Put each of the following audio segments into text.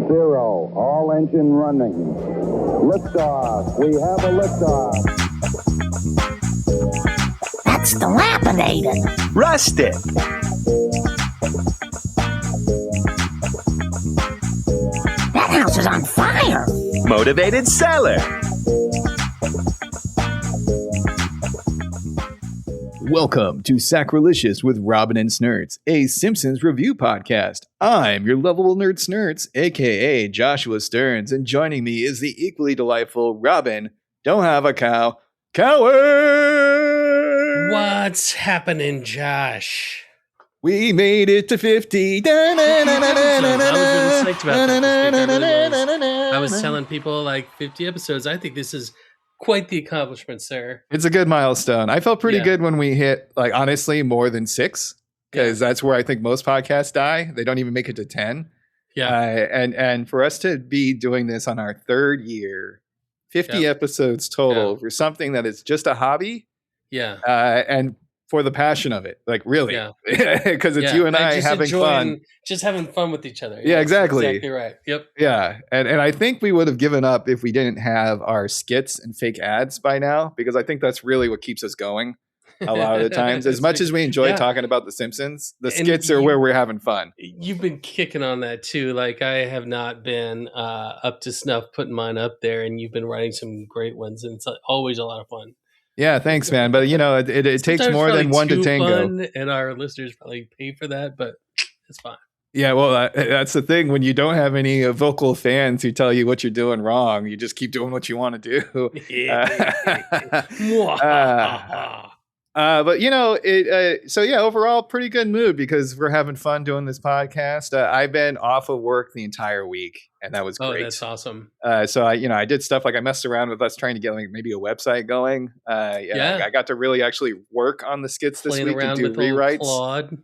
0. All engine running. Liftoff. We have a liftoff. That's dilapidated. Rusted. That house is on fire. Motivated seller. Welcome to Sacrilicious with Robin and Snurts, a Simpsons review podcast. I'm your lovable nerd Snurts, aka Joshua Stearns, and joining me is the equally delightful Robin. Don't have a cow. Coward! What's happening, Josh? We made it to 50. I was really psyched about that this week. I really was. I was telling people like 50 episodes. I think this is quite the accomplishment, sir. It's a good milestone. I felt pretty good when we hit, like, honestly, more than 6, because that's where I think most podcasts die. They don't even make it to 10. Yeah. And for us to be doing this on our 3rd year, 50 episodes total for something that is just a hobby. Yeah. And for the passion of it, like, really, because it's you and I having fun, just having fun with each other. Yeah, exactly. Exactly right. Yep. Yeah. And I think we would have given up if we didn't have our skits and fake ads by now, because I think that's really what keeps us going a lot of the times. As much as we enjoy talking about The Simpsons, the skits are where we're having fun. You've been kicking on that too. Like, I have not been up to snuff putting mine up there, and you've been writing some great ones, and it's always a lot of fun. Yeah, thanks, man. But, you know, it takes more than one to tango. Fun, and our listeners probably pay for that, but it's fine. Yeah, well, that's the thing. When you don't have any vocal fans who tell you what you're doing wrong, you just keep doing what you want to do. But, you know, overall, pretty good mood because we're having fun doing this podcast. I've been off of work the entire week, and that was great. Oh, that's awesome. So I did stuff like I messed around with us trying to get like maybe a website going. I got to really actually work on the skits this week to do rewrites. Claude.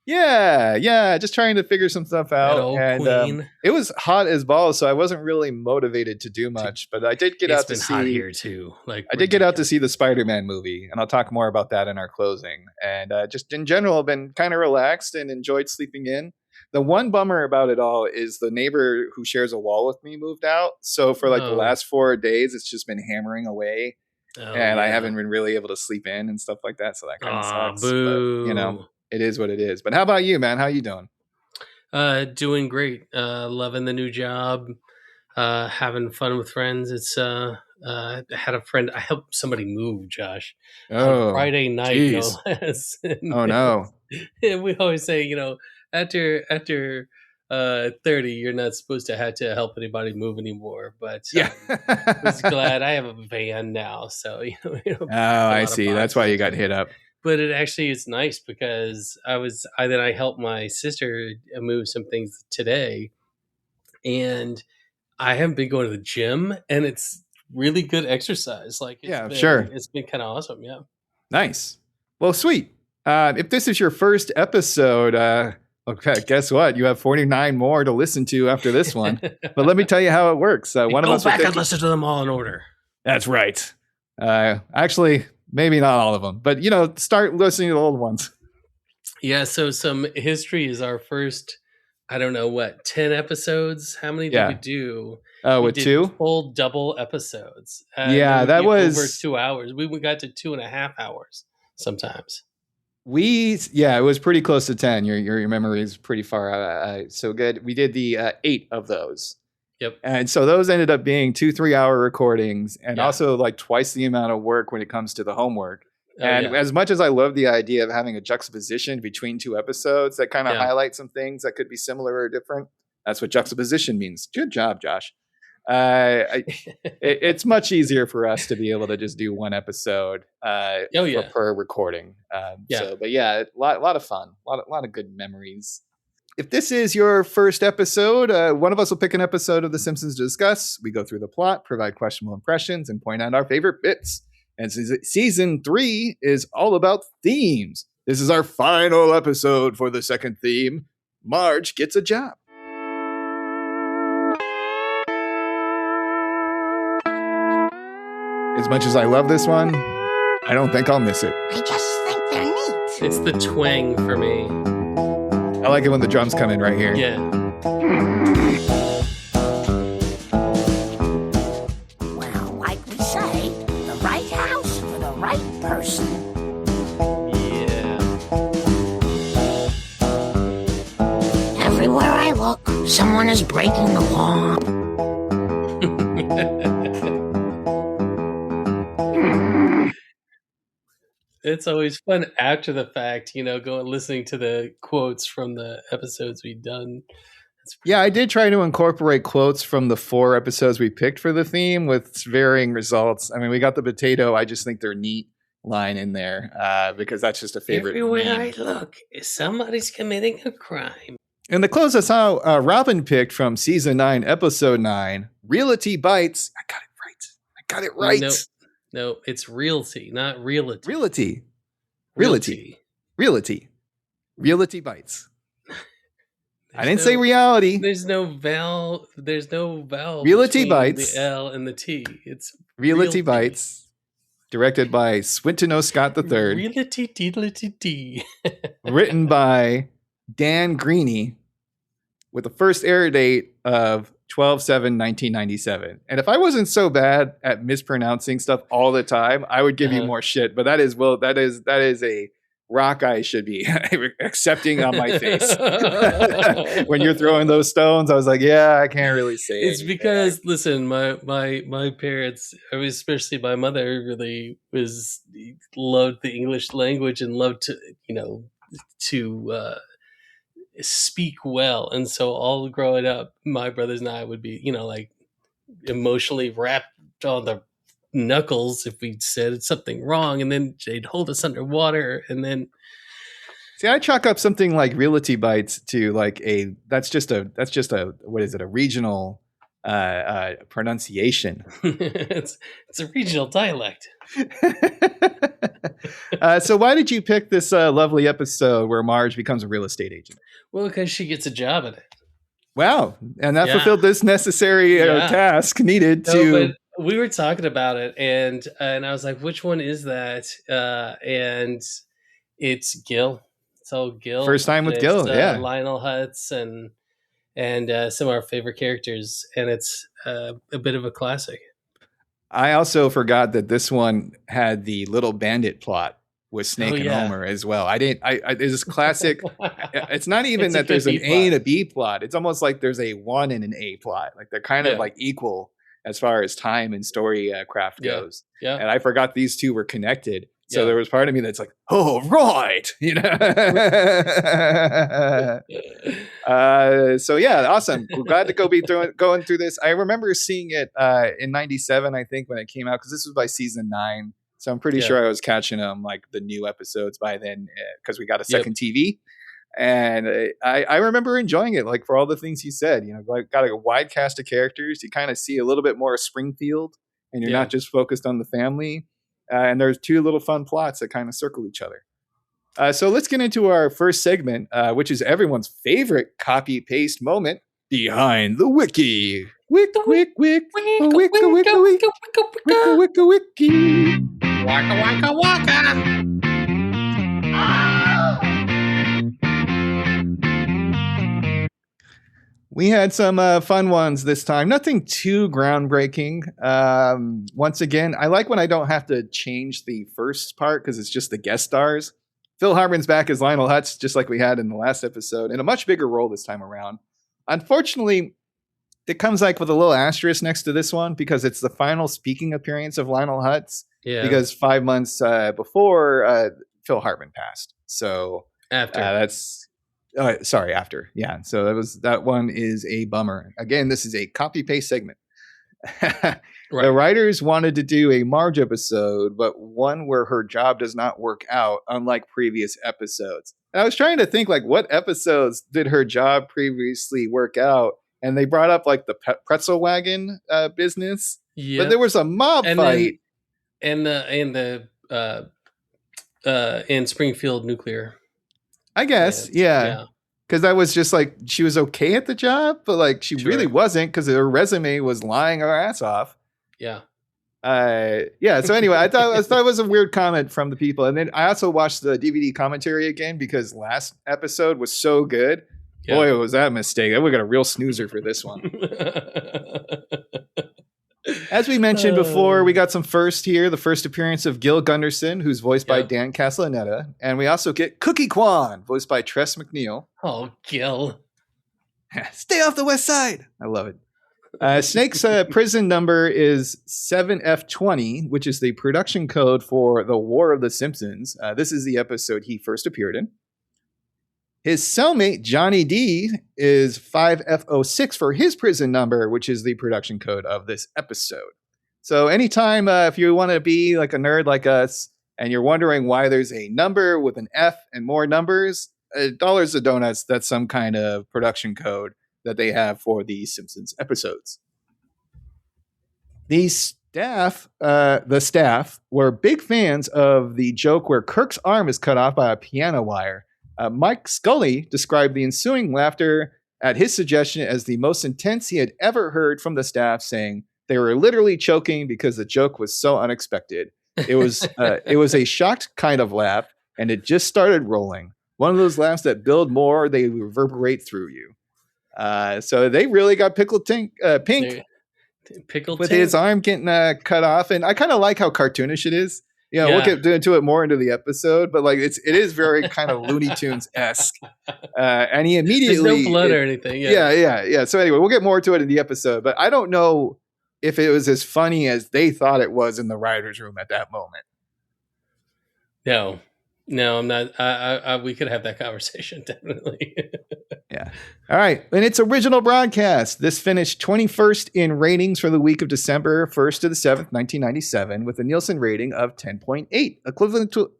Yeah, just trying to figure some stuff out. And it was hot as balls, so I wasn't really motivated to do much. But I did get out to see. Hot here too. Like, I did get out to see the Spider-Man movie, and I'll talk more about that in our closing. And just in general, I've been kind of relaxed and enjoyed sleeping in. The one bummer about it all is the neighbor who shares a wall with me moved out. So for the last 4 days, it's just been hammering away, and I haven't been really able to sleep in and stuff like that. So that kind of sucks. Boo. But, you know. It is what it is. But how about you, man? How you doing? Doing great. Loving the new job. Having fun with friends. It's I had a friend. I helped somebody move, Josh. On Friday night. No less. Oh no. And we always say, after 30, you're not supposed to have to help anybody move anymore. But I was glad I have a van now. So I see. That's why you got hit up. But it actually is nice because I helped my sister move some things today, and I haven't been going to the gym, and it's really good exercise. Like, it's been kind of awesome. Yeah. Nice. Well, sweet. If this is your first episode, okay, guess what? You have 49 more to listen to after this one. But let me tell you how it works. One of us go back and listen to them all in order. That's right. Actually. Maybe not all of them, but, start listening to the old ones. Yeah, so some history is our first, 10 episodes? How many did we do? We did 2? Full double episodes. That was over 2 hours. We got to 2.5 hours sometimes. It was pretty close to 10. Your memory is pretty far so good. We did the 8 of those. Yep. And so those ended up being 2-3 hour recordings and also like twice the amount of work when it comes to the homework. As much as I love the idea of having a juxtaposition between 2 episodes that kind of highlight some things that could be similar or different, that's what juxtaposition means. Good job, Josh. It's much easier for us to be able to just do 1 episode per recording. A lot of fun, a lot of good memories. If this is your first episode, one of us will pick an episode of The Simpsons to discuss. We go through the plot, provide questionable impressions, and point out our favorite bits. And season 3 is all about themes. This is our final episode for the second theme. Marge gets a job. As much as I love this one, I don't think I'll miss it. I just think they're neat. It's the twang for me. I like it when the drums come in right here. Yeah. Someone is breaking the law. It's always fun after the fact, going listening to the quotes from the episodes we've done. Yeah, I did try to incorporate quotes from the 4 episodes we picked for the theme with varying results. I mean, we got the potato. I just think they're neat line in there because that's just a favorite. Everywhere meme. I look, somebody's committing a crime. And the close us out, Robin picked from season 9, episode 9, Realty Bites. I got it right. No, it's realty, not realty. Realty Bites. I didn't say reality. There's no vowel. There's no vowel. Realty Bites. The L and the T. It's Realty Bites. Directed by Swinton O. Scott III. Realty D. Written by Dan Greeny with the first air date of 12/7/1997. And if I wasn't so bad at mispronouncing stuff all the time, I would give you more shit. But that is a rock I should be accepting on my face. When you're throwing those stones, I was like, yeah, I can't really say it. It's because, listen, my parents, especially my mother, really loved the English language and loved to speak well. And so all growing up, my brothers and I would be, like emotionally wrapped on the knuckles if we said something wrong, and then they'd hold us underwater. And then see, I chalk up something like Realty Bites to like that's just a what is it, a regional pronunciation. It's a regional dialect. So why did you pick this lovely episode where Marge becomes a real estate agent? Well, because she gets a job at it. Wow. And that fulfilled this necessary task needed to... But we were talking about it, and I was like, which one is that? And it's Gil. It's all Gil. First time with Gil, yeah. Lionel Hutz and some of our favorite characters, and it's a bit of a classic. I also forgot that this one had the Little Bandit plot with Snake and Homer as well. It's this classic. It's not even that there's an A and a B plot. It's almost like there's a 1 and an A plot. Like they're kind of like equal as far as time and story craft goes. Yeah. And I forgot these two were connected. So there was part of me that's like, oh, right. So yeah, awesome. We're glad to be going through this. I remember seeing it in 97, I think, when it came out, because this was by season 9. So I'm pretty sure I was catching them like the new episodes by then because we got a second TV. And I remember enjoying it, like for all the things he said. Like got a wide cast of characters. You kind of see a little bit more of Springfield, and you're not just focused on the family. And there's 2 little fun plots that kind of circle each other. So let's get into our first segment, which is everyone's favorite copy-paste moment, Behind the Wiki. Wick, wick, wick. Wicka, wicka, wick. Wicka, wicka, wiki. Waka, waka, waka. We had some fun ones this time. Nothing too groundbreaking. Once again, I like when I don't have to change the first part because it's just the guest stars. Phil Hartman's back as Lionel Hutz, just like we had in the last episode, in a much bigger role this time around. Unfortunately, it comes like with a little asterisk next to this one because it's the final speaking appearance of Lionel Hutz. Yeah. Because 5 months before Phil Hartman passed. So after after. Yeah. So that one is a bummer. Again, this is a copy paste segment. Right. The writers wanted to do a Marge episode, but one where her job does not work out, unlike previous episodes. And I was trying to think, like, what episodes did her job previously work out? And they brought up like the pretzel wagon business, but there was a mob fight, and Springfield Nuclear. I guess, yeah. Because I was just like, she was okay at the job, but like she really wasn't because her resume was lying her ass off. Yeah. So anyway, I thought it was a weird comment from the people. And then I also watched the DVD commentary again because last episode was so good. Yeah. Boy, was that a mistake. We got a real snoozer for this one. As we mentioned before, we got some first here. The first appearance of Gil Gunderson, who's voiced by Dan Castellaneta. And we also get Cookie Kwan, voiced by Tress MacNeille. Oh, Gil. Stay off the west side. I love it. Snake's prison number is 7F20, which is the production code for The War of the Simpsons. This is the episode he first appeared in. His cellmate, Johnny D, is 5F06 for his prison number, which is the production code of this episode. So anytime if you want to be like a nerd like us and you're wondering why there's a number with an F and more numbers, dollars of donuts, that's some kind of production code that they have for the Simpsons episodes. The staff were big fans of the joke where Kirk's arm is cut off by a piano wire. Mike Scully described the ensuing laughter at his suggestion as the most intense he had ever heard from the staff, saying they were literally choking because the joke was so unexpected. It was a shocked kind of laugh, and it just started rolling. One of those laughs that build more, they reverberate through you. So they really got Pink with his arm getting cut off, and I kind of like how cartoonish it is. We'll get into it more into the episode, but like it is very kind of Looney Tunes-esque. And he immediately there's no blood or anything. Yeah. So anyway, we'll get more to it in the episode, but I don't know if it was as funny as they thought it was in the writer's room at that moment. No, I'm not. We could have that conversation, definitely. Yeah. All right. In its original broadcast, this finished 21st in ratings for the week of December 1st to the 7th, 1997, with a Nielsen rating of 10.8, equivalent to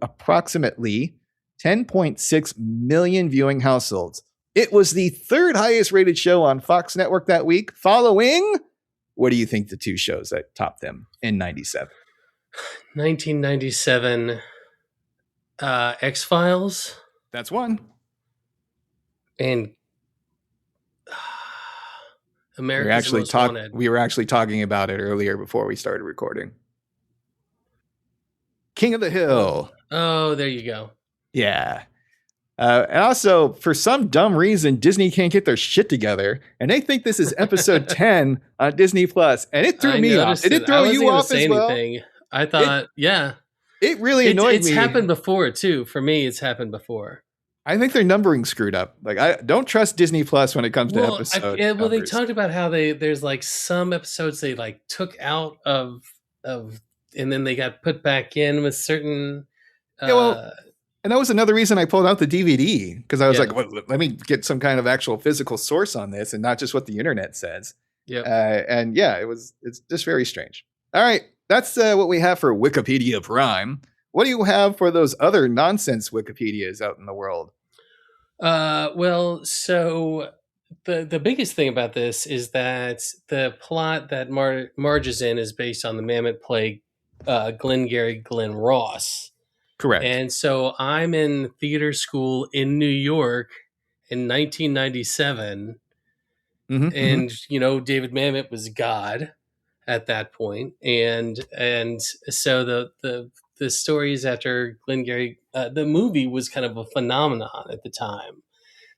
approximately 10.6 million viewing households. It was the third highest rated show on Fox Network that week, following, what do you think the two shows that topped them in 97? 1997, X-Files. That's one. And America's Most Wanted. We were actually talking about it earlier before we started recording. King of the Hill. Oh, there you go. Yeah. And also, for some dumb reason, Disney can't get their shit together, and they think this is episode 10 on Disney Plus, and it threw me off. Did it throw you off as well? I thought, it really annoyed me. It's happened before too. For me, it's happened before. I think their numbering screwed up. Like, I don't trust Disney Plus when it comes to episode. Well, they talked about how there's like some episodes they like took out of, and then they got put back in with certain. And that was another reason I pulled out the DVD, because I was like, well, let me get some kind of actual physical source on this and not just what the internet says. Yeah. It's just very strange. All right. That's what we have for Wikipedia Prime. What do you have for those other nonsense Wikipedias out in the world? Well, so the biggest thing about this is that the plot that Marge is in is based on the Mammoth Plague, Glengarry Glen Ross. Correct. And so I'm in theater school in New York in 1997. And, David Mamet was God at that point. And so the stories after Glengarry, the movie was kind of a phenomenon at the time.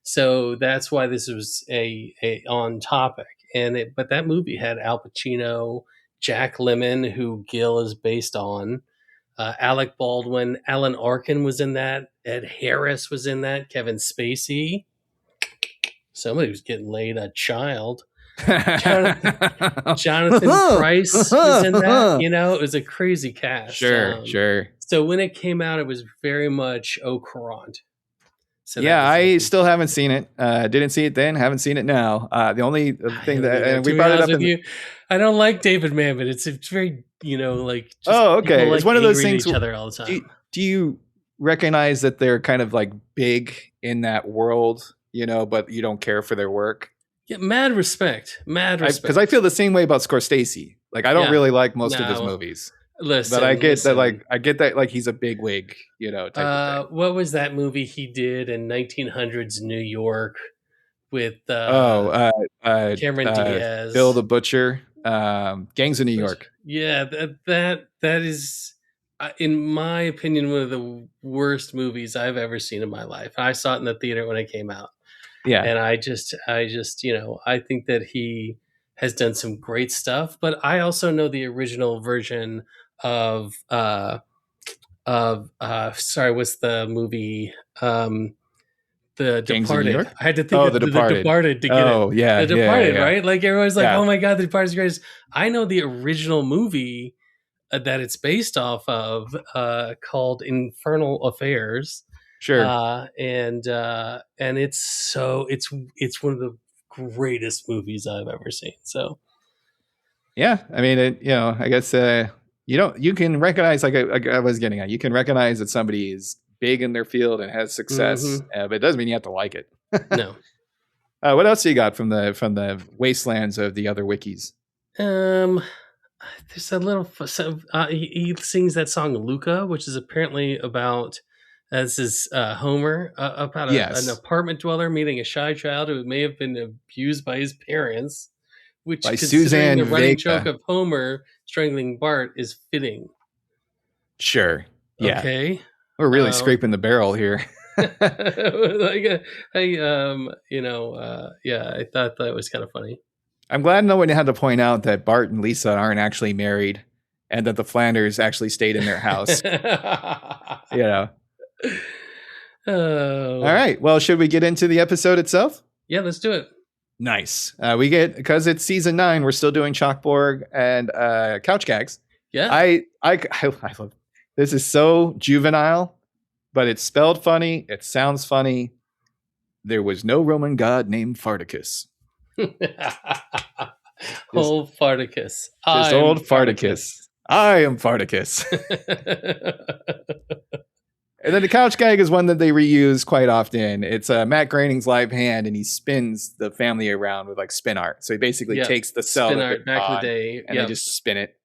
So that's why this was a on topic. But that movie had Al Pacino, Jack Lemmon, who Gil is based on, Alec Baldwin, Alan Arkin was in that, Ed Harris was in that, Kevin Spacey. Somebody was getting laid, a child. Jonathan Price was in that. It was a crazy cast. Sure. So when it came out, it was very much au courant. So I still haven't seen it. Didn't see it then, haven't seen it now. The only thing that we brought it up I don't like David Mamet. It's very, just okay. It's one of those things. Each other all the time. Do you recognize that they're kind of like big in that world, but you don't care for their work? Yeah, mad respect. Because I feel the same way about Scorsese. Like, I don't really like most of his movies. But I get that, like, he's a big wig, type of thing. What was that movie he did in 1900s New York with Cameron Diaz, Bill the Butcher, Gangs of New York? Yeah, that is, in my opinion, one of the worst movies I've ever seen in my life. I saw it in the theater when it came out. Yeah, and I just, I think that he has done some great stuff, but I also know the original version of what's the movie? The Gangs of New Departed. York? I had to think of The Departed. The Departed to get it. Oh, yeah. The Departed, yeah. right? Like everyone's like, oh my God, The Departed's greatest. I know the original movie that it's based off of called Infernal Affairs. Sure. And it's one of the greatest movies I've ever seen. So yeah, I mean, I guess you can recognize, like I was getting at, you can recognize that somebody is big in their field and has success, but it doesn't mean you have to like it. No. What else do you got from the wastelands of the other wikis? There's a little. He sings that song "Luca," which is apparently about. This is Homer about an apartment dweller meeting a shy child who may have been abused by his parents. Which, by considering Suzanne the running Vega. joke of Homer strangling Bart, is fitting. Sure. Yeah. Okay. We're really scraping the barrel here. I thought that was kind of funny. I'm glad no one had to point out that Bart and Lisa aren't actually married and that the Flanders actually stayed in their house. All right. Well, should we get into the episode itself? Yeah, let's do it. Nice. Because it's season 9, we're still doing Chalkborg and Couch Gags. Yeah. I love this. Is so juvenile, but it's spelled funny. It sounds funny. There was no Roman god named Farticus. Old Farticus. Just old Farticus. I am Farticus. And then the couch gag is one that they reuse quite often. It's Matt Groening's live hand, and he spins the family around with like spin art. So he basically takes the cell spin art back in the day, and they just spin it.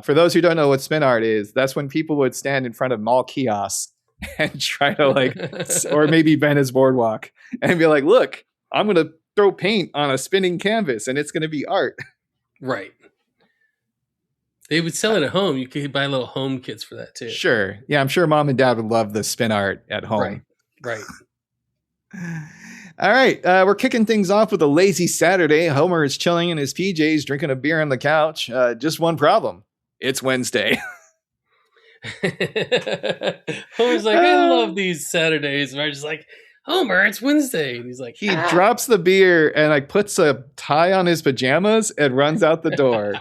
For those who don't know what spin art is, that's when people would stand in front of mall kiosks and try to or maybe Venice Boardwalk and be like, "Look, I'm going to throw paint on a spinning canvas, and it's going to be art." Right. They would sell it at home. You could buy little home kits for that too. Sure. Yeah, I'm sure mom and dad would love the spin art at home. Right. All right. We're kicking things off with a lazy Saturday. Homer is chilling in his PJs, drinking a beer on the couch. Just one problem. It's Wednesday. Homer's like, I love these Saturdays. And I'm just like, Homer, it's Wednesday. And he's like, he drops the beer and like puts a tie on his pajamas and runs out the door.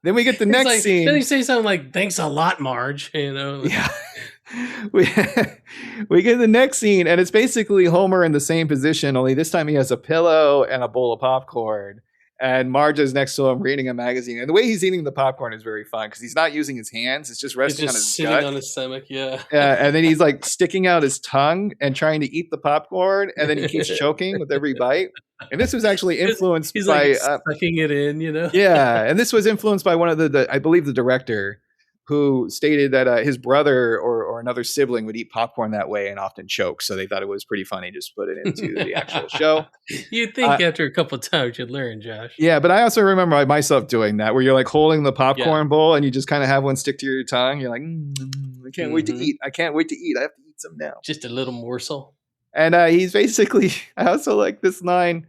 Then we get the next scene. Then he say something like, "Thanks a lot, Marge." Yeah. We get the next scene, and it's basically Homer in the same position, only this time he has a pillow and a bowl of popcorn. And Marge is next to him reading a magazine. And the way he's eating the popcorn is very fun because he's not using his hands. It's just resting on his sitting gut. On his stomach, yeah. And then he's like sticking out his tongue and trying to eat the popcorn. And then he keeps choking with every bite. And this was actually influenced he's by... like sucking it in, Yeah. And this was influenced by one of I believe the director, who stated that his brother or another sibling would eat popcorn that way and often choke. So they thought it was pretty funny just to put it into the actual show. You'd think after a couple of times you'd learn, Josh. Yeah, but I also remember myself doing that, where you're like holding the popcorn bowl and you just kind of have one stick to your tongue. You're like, I can't wait to eat. I can't wait to eat. I have to eat some now. Just a little morsel. And he's basically, I also like this line,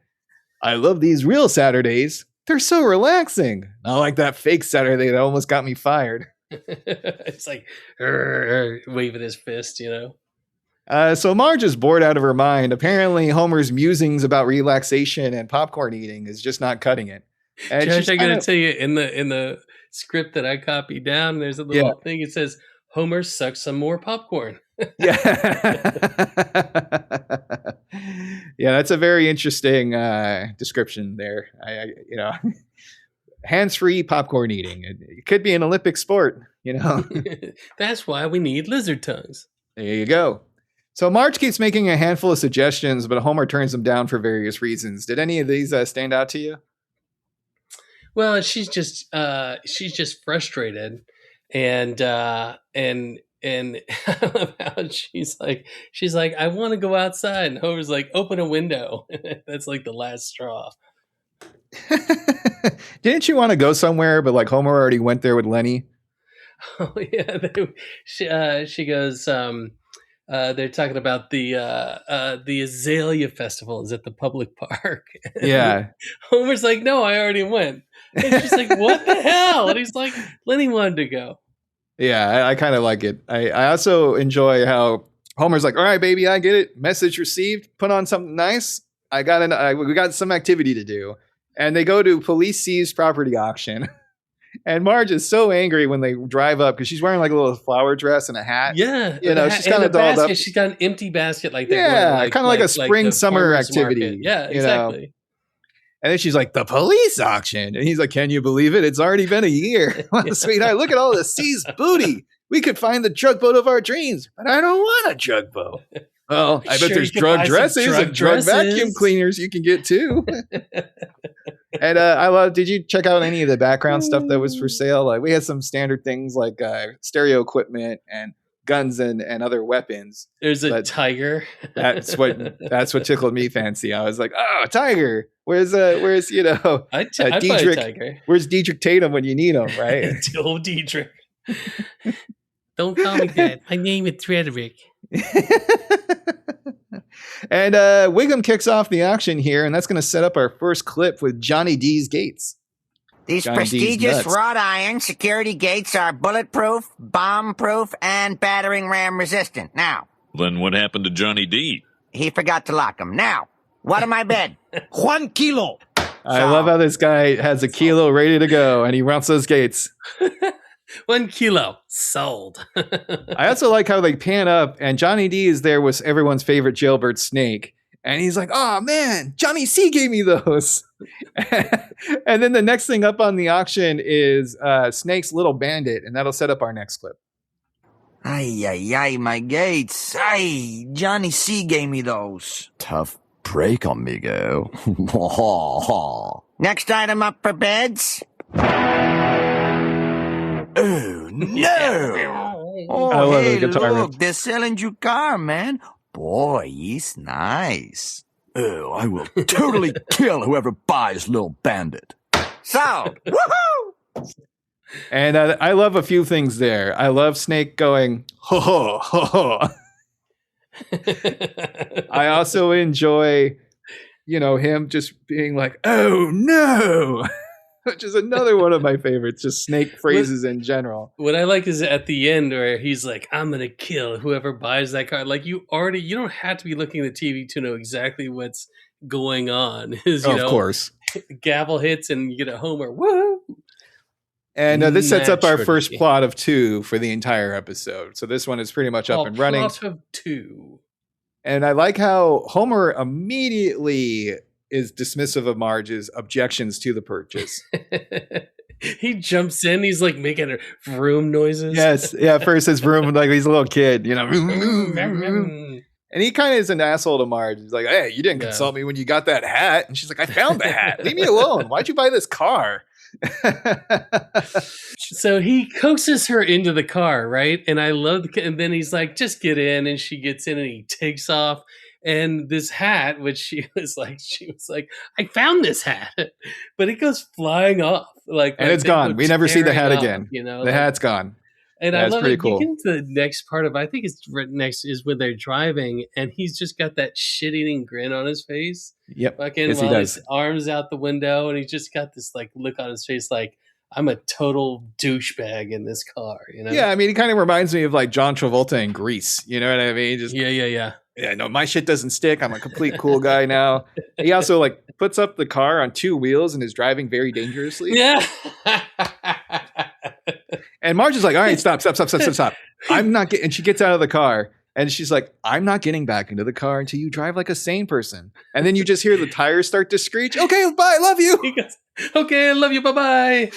I love these real Saturdays. They're so relaxing. Not like that fake Saturday that almost got me fired. It's like waving his fist, So Marge is bored out of her mind. Apparently, Homer's musings about relaxation and popcorn eating is just not cutting it. And Josh, I gotta tell you, in the script that I copied down, there's a little thing. It says, "Homer sucks some more popcorn." Yeah, that's a very interesting description there. Hands-free popcorn eating. It could be an Olympic sport, That's why we need lizard tongues. There you go. So Marge keeps making a handful of suggestions, but Homer turns them down for various reasons. Did any of these stand out to you? Well, she's just frustrated, and I love how she's like, I want to go outside, and Homer's like, open a window. That's like the last straw. Didn't you want to go somewhere, but like Homer already went there with Lenny? Oh yeah, she goes. They're talking about the Azalea Festival is at the public park. Yeah, Homer's like, no, I already went. And she's like, what the hell? And he's like, Lenny wanted to go. Yeah, I kind of like it. I also enjoy how Homer's like, all right, baby, I get it. Message received. Put on something nice. We got some activity to do. And they go to police seized property auction. And Marge is so angry when they drive up because she's wearing like a little flower dress and a hat. Yeah. She's kind of dolled up. She's got an empty basket like that. Yeah, kind of like a spring summer activity. Market. Yeah, exactly. And then she's like, the police auction. And he's like, can you believe it? It's already been a year. Sweetheart, look at all the seized booty. We could find the drug boat of our dreams, but I don't want a drug boat. Well, I bet there's drug dresses and drug vacuum cleaners you can get too. And did you check out any of the background stuff that was for sale? Like we had some standard things like stereo equipment and guns and other weapons. There's a tiger. That's what tickled me fancy. I was like, oh, a tiger. Where's Dietrich? I'd buy a tiger. Where's Dietrich Tatum when you need him, right? Old Dietrich. Don't call me that. My name is Frederick. And Wiggum kicks off the auction here, and that's going to set up our first clip with Johnny D's gates. These prestigious wrought iron security gates are bulletproof, bomb-proof, and battering ram resistant. Now. Then what happened to Johnny D? He forgot to lock them. Now, what am I bid? 1 kilo. I love how this guy has a kilo ready to go, and he wants those gates. 1 kilo sold. I also like how they pan up, and Johnny D is there with everyone's favorite jailbird Snake, and he's like, "Oh man, Johnny C gave me those." And then the next thing up on the auction is Snake's Little Bandit, and that'll set up our next clip. Ay, my gates. Ay, Johnny C gave me those. Tough break, amigo. Next item up for bids. Oh, no! Oh, hey, look, they're selling your car, man. Boy, he's nice. Oh, I will totally kill whoever buys Lil Bandit. So, woohoo! And I love a few things there. I love Snake going, ho, ho, ho, ho. I also enjoy, him just being like, oh, no. Which is another one of my favorites, just Snake phrases in general. What I like is at the end where he's like, I'm going to kill whoever buys that car. Like you don't have to be looking at the TV to know exactly what's going on. Of course. Gavel hits and you get a Homer. Woo! And this sets up our first plot of 2 for the entire episode. So this one is pretty much up and running. Plot of 2. And I like how Homer immediately is dismissive of Marge's objections to the purchase. He jumps in. He's like making vroom noises. Yes. Yeah. First his vroom like he's a little kid, And he kind of is an asshole to Marge. He's like, hey, you didn't consult me when you got that hat. And she's like, I found the hat. Leave me alone. Why'd you buy this car? So he coaxes her into the car, right? And I love and then he's like, just get in. And she gets in and he takes off. And this hat, which she was like, I found this hat, but it goes flying off. And it's gone. We never see the hat again. The hat's gone. And I love it. Cool. You get into the next part of, I think it's next is when they're driving and he's just got that shit-eating grin on his face. Yep. Yes, while his arms out the window and he's just got this like look on his face like, I'm a total douchebag in this car, Yeah, I mean, he kind of reminds me of like John Travolta in Grease. You know what I mean? Just Yeah, no, my shit doesn't stick. I'm a complete cool guy now. He also like puts up the car on 2 wheels and is driving very dangerously. Yeah. And Marge is like, all right, stop. I'm not getting, and she gets out of the car and she's like, I'm not getting back into the car until you drive like a sane person. And then you just hear the tires start to screech. Okay, bye. Love you. He goes, okay, I love you. Bye-bye.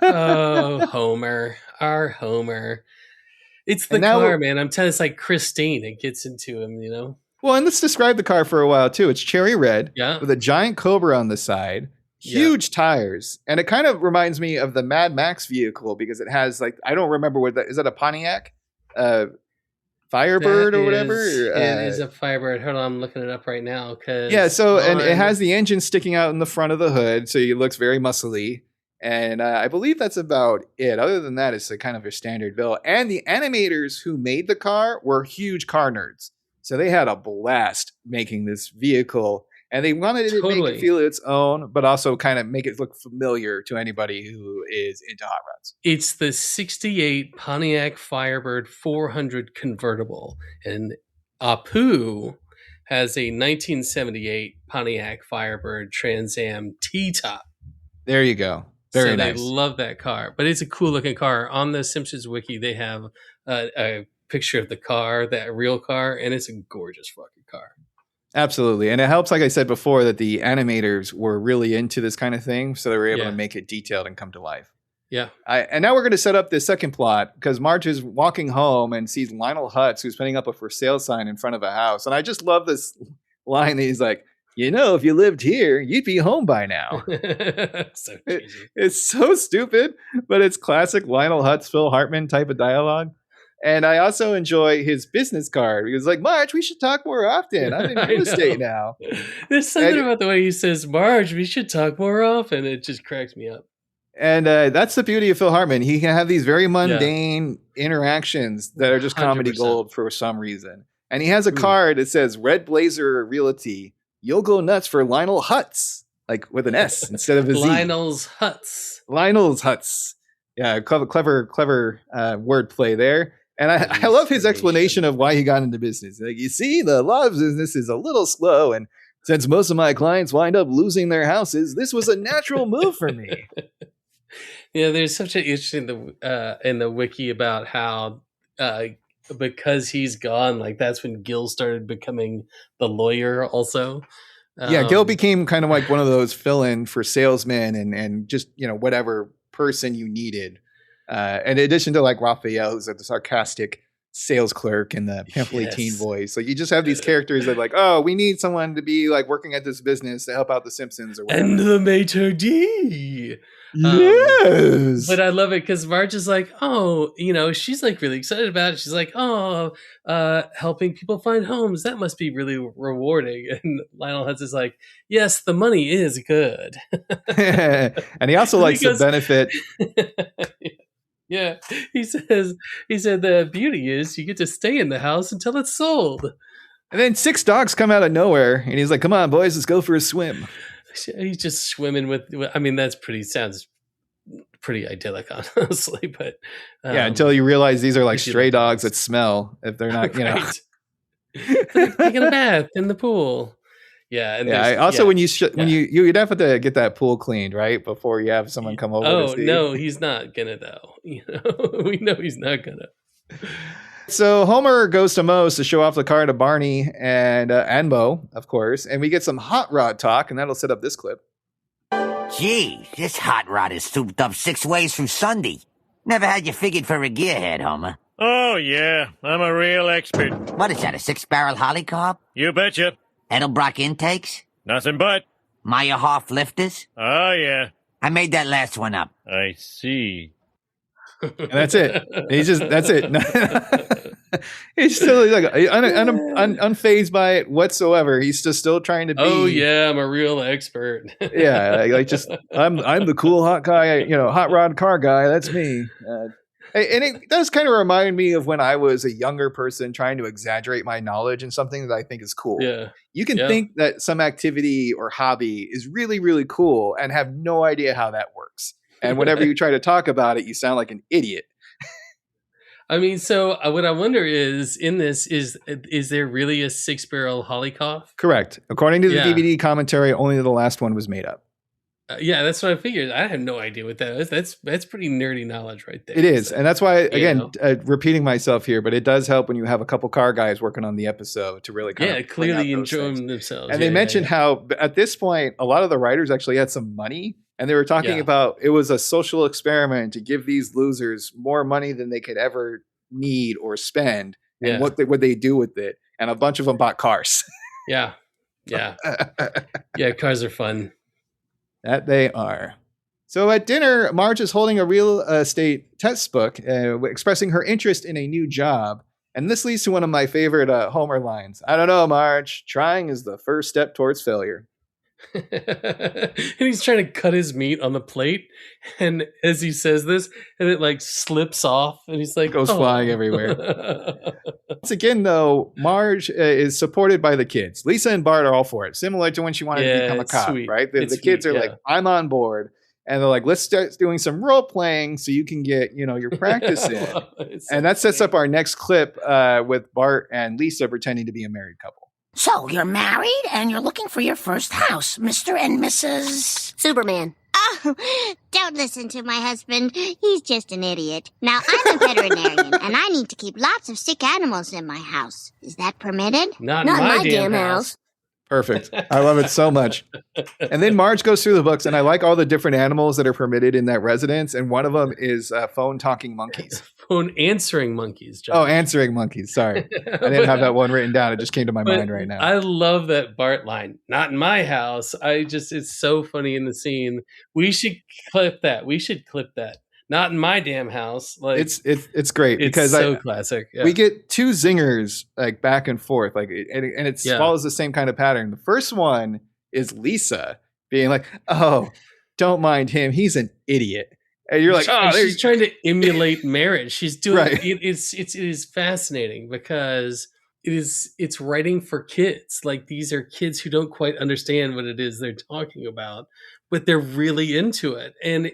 Oh, Homer. Our Homer. It's the car, man. I'm telling you, it's like Christine. It gets into him, Well, and let's describe the car for a while, too. It's cherry red with a giant Cobra on the side, huge tires. And it kind of reminds me of the Mad Max vehicle because it has, like, I don't remember is that a Pontiac? Firebird or whatever? It is a Firebird. Hold on, I'm looking it up right now. And it has the engine sticking out in the front of the hood, so it looks very muscly. And I believe that's about it. Other than that, it's a kind of a standard build. And the animators who made the car were huge car nerds. So they had a blast making this vehicle. And they wanted to make it feel its own, but also kind of make it look familiar to anybody who is into hot rods. It's the 68 Pontiac Firebird 400 convertible. And Apu has a 1978 Pontiac Firebird Trans Am T-top. There you go. Very nice. They love that car. But it's a cool looking car. On the Simpsons Wiki, they have a picture of the car, that real car, and it's a gorgeous fucking car. Absolutely. And it helps, like I said before, that the animators were really into this kind of thing. So they were able to make it detailed and come to life. Yeah. And now we're going to set up the second plot because Marge is walking home and sees Lionel Hutz, who's putting up a for sale sign in front of a house. And I just love this line that he's like, if you lived here, you'd be home by now. It's so stupid, but it's classic Lionel Hutz, Phil Hartman type of dialogue. And I also enjoy his business card. He was like, Marge, we should talk more often. I'm in real estate now. There's something about the way he says, Marge, we should talk more often. It just cracks me up. And that's the beauty of Phil Hartman. He can have these very mundane interactions that are just comedy 100%. Gold for some reason. And he has a card that says, Red Blazer Realty, you'll go nuts for Lionel Hutz. Like with an S instead of a Z. Lionel's Hutz. Yeah, clever wordplay there. And I love his explanation of why he got into business. Like, you see, the law of business is a little slow. And since most of my clients wind up losing their houses, this was a natural move for me. Yeah, there's such an interesting in the wiki about how because he's gone, like that's when Gil started becoming the lawyer also. Gil became kind of like one of those fill-in for salesmen and just, whatever person you needed. In addition to like Raphael, who's the sarcastic sales clerk in the pimply teen voice. Like you just have these characters that like, oh, we need someone to be like working at this business to help out the Simpsons or whatever. And the maitre d'. Yes. But I love it because Marge is like, oh, she's like really excited about it. She's like, oh, helping people find homes. That must be really rewarding. And Lionel Hutz is like, yes, the money is good. And he also likes the benefit. Yeah, he said the beauty is you get to stay in the house until it's sold. And then 6 dogs come out of nowhere, and he's like, "Come on, boys, let's go for a swim." He's just swimming with. I mean, sounds pretty idyllic, honestly. But until you realize these are like stray dogs that smell if they're not, right. They're taking a bath in the pool. Yeah, and also when you'd have to get that pool cleaned, right, before you have someone come over. Oh no, he's not gonna though. We know he's not gonna. So Homer goes to Moe's to show off the car to Barney and Moe, of course, and we get some hot rod talk, and that'll set up this clip. Gee, this hot rod is souped up 6 ways from Sunday. Never had you figured for a gearhead, Homer. Oh yeah, I'm a real expert. What is that? A 6-barrel Hollycob? You betcha. Edelbrock intakes? Nothing but. Meyerhoff lifters? Oh, yeah. I made that last one up. I see. And that's it. That's it. He's still like unfazed by it whatsoever. He's just still trying to be. Oh yeah, I'm a real expert. I'm the cool hot guy, hot rod car guy. That's me. And it does kind of remind me of when I was a younger person trying to exaggerate my knowledge in something that I think is cool. Yeah. You can think that some activity or hobby is really, really cool and have no idea how that works. And whenever you try to talk about it, you sound like an idiot. I mean, so what I wonder is, in this, is there really a 6-barrel Hollycoff? Correct. According to the DVD commentary, only the last one was made up. Yeah, that's what I figured. I have no idea what that is. That's pretty nerdy knowledge right there. It is. And that's why, again, repeating myself here, but it does help when you have a couple car guys working on the episode to really kind of clearly enjoying themselves. And they mentioned how at this point, a lot of the writers actually had some money, and they were talking about it was a social experiment to give these losers more money than they could ever need or spend, and what would they do with it. And a bunch of them bought cars. Yeah. Cars are fun. That they are. So at dinner, Marge is holding a real estate textbook, expressing her interest in a new job. And this leads to one of my favorite Homer lines. I don't know, Marge. Trying is the first step towards failure. And he's trying to cut his meat on the plate, and as he says this, and it like slips off, and he's like, goes flying everywhere. Once again, though, Marge is supported by the kids. Lisa and Bart are all for it, similar to when she wanted to become a cop, sweet. right? The kids are like, I'm on board. And they're like, let's start doing some role playing so you can get, your practice in. And that sets up our next clip with Bart and Lisa pretending to be a married couple. So you're married and you're looking for your first house, Mr. and Mrs. Superman. Oh, don't listen to my husband. He's just an idiot. Now, I'm a veterinarian, and I need to keep lots of sick animals in my house. Is that permitted? Not in my damn house. Perfect. I love it so much. And then Marge goes through the books, and I like all the different animals that are permitted in that residence. And one of them is phone talking monkeys. Phone answering monkeys, Josh. Oh, answering monkeys. Sorry. I didn't have that one written down. It just came to my mind right now. I love that Bart line. Not in my house. It's so funny in the scene. We should clip that. Not in my damn house. Like it's great because so classic. Yeah. We get two zingers like back and forth, like and it follows the same kind of pattern. The first one is Lisa being like, "Oh, don't mind him. He's an idiot." And you're like, "Oh, she's trying to emulate marriage." She's doing right. It is fascinating because it's writing for kids. Like these are kids who don't quite understand what it is they're talking about, but they're really into it, and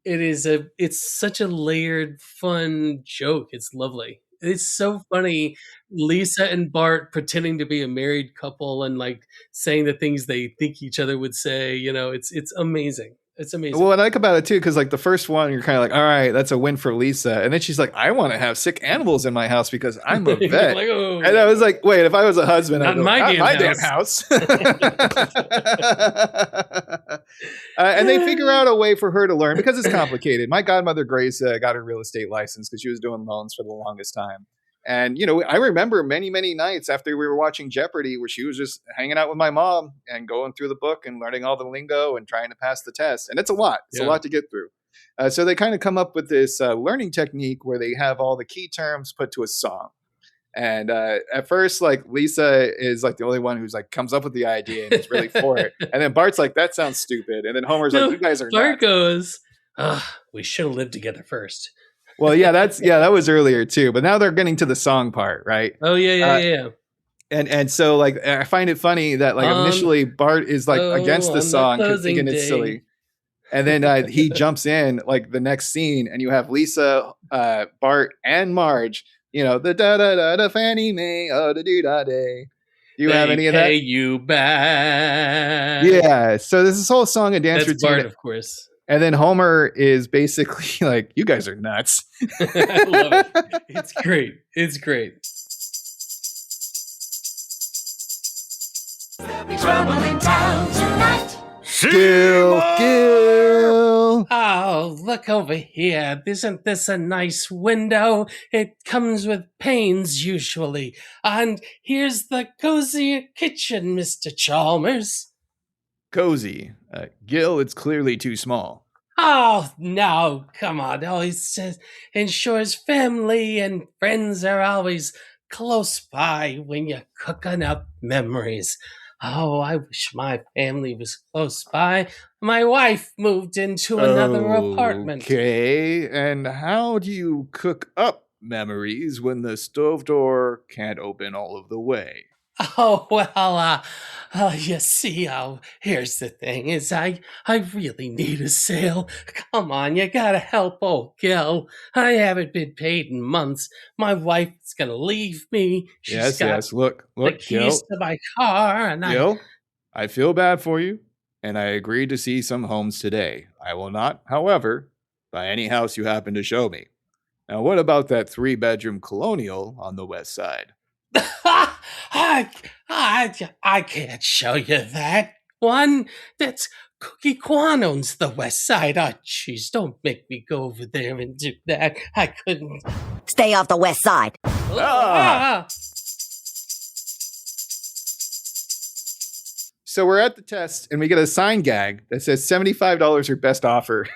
it's such a layered, fun joke. It's lovely. It's so funny. Lisa and Bart pretending to be a married couple and like saying the things they think each other would say. It's amazing. It's amazing. Well, what I like about it too, because like the first one, you're kind of like, all right, that's a win for Lisa, and then she's like, I want to have sick animals in my house because I'm a vet. Like, oh. And I was like, wait, if I was a husband, Not I'd go, my not damn my house. damn house. And they figure out a way for her to learn because it's complicated. My godmother Grace got her real estate license because she was doing loans for the longest time. And, I remember many, many nights after we were watching Jeopardy where she was just hanging out with my mom and going through the book and learning all the lingo and trying to pass the test. And it's a lot. It's a lot to get through. So they kind of come up with this learning technique where they have all the key terms put to a song. And at first, like Lisa is like the only one who's like comes up with the idea and is really for it. And then Bart's like, that sounds stupid. And then Homer's like, you guys are Bart nuts. goes, we should have lived together first. Well, yeah, that was earlier too. But now they're getting to the song part, right? Oh yeah. And so like I find it funny that like initially Bart is like against the song thinking it's silly. And then he jumps in like the next scene and you have Lisa, Bart, and Marge, the da da da da Fannie Mae, oh da do da day. Do you have any of that? Pay you back. Yeah. So there's this whole song and dance routine. Bart, of course. And then Homer is basically like, you guys are nuts. I love it. It's great. It's great. There'll be trouble in town tonight. Gil. Oh, look over here. Isn't this a nice window? It comes with panes usually. And here's the cozy kitchen, Mr. Chalmers. Cozy. Gil, it's clearly too small. Oh, no, come on. Oh, he says, ensures family and friends are always close by when you're cooking up memories. Oh, I wish my family was close by. My wife moved into another apartment. Okay, and how do you cook up memories when the stove door can't open all of the way? Oh, well, you see, here's the thing, is I really need a sale. Come on, you gotta help old Gil. I haven't been paid in months. My wife's gonna leave me. She's got Look, the keys to my car, and Gil, I feel bad for you, and I agreed to see some homes today. I will not, however, buy any house you happen to show me. Now, what about that 3-bedroom colonial on the west side? I can't show you that one. That's Cookie Kwan owns the west side. Oh, jeez, don't make me go over there and do that. I couldn't. Stay off the west side. So we're at the test, and we get a sign gag that says $75 or best offer.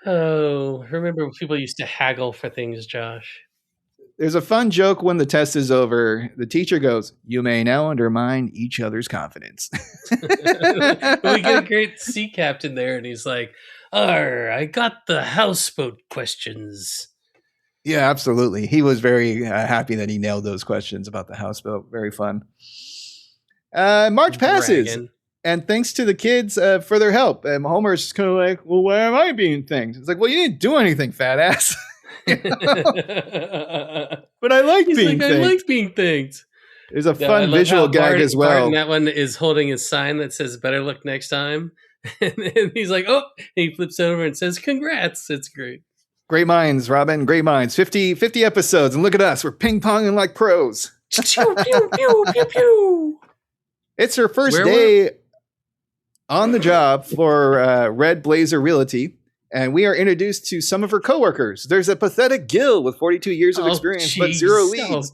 Oh, remember when people used to haggle for things, Josh? There's a fun joke when the test is over. The teacher goes, "You may now undermine each other's confidence." We get a great sea captain there, and he's like, I got the houseboat questions. Yeah, absolutely. He was very happy that he nailed those questions about the houseboat. Very fun. March passes. And thanks to the kids for their help. And Homer's just kind of like, well, why am I being things? It's like, well, you didn't do anything, fat ass. But I like being things. I like being things. There's a fun visual gag as well. Bart in that one is holding a sign that says better luck next time. And he's like, oh, and he flips over and says, congrats. It's great. Great minds, Robin. Great minds. 50 episodes. And look at us. We're ping-ponging like pros. Pew, pew, pew, pew, pew. It's her first day on the job for Red Blazer Realty, and we are introduced to some of her coworkers. There's a pathetic Gil with 42 years of experience, but 0 leads.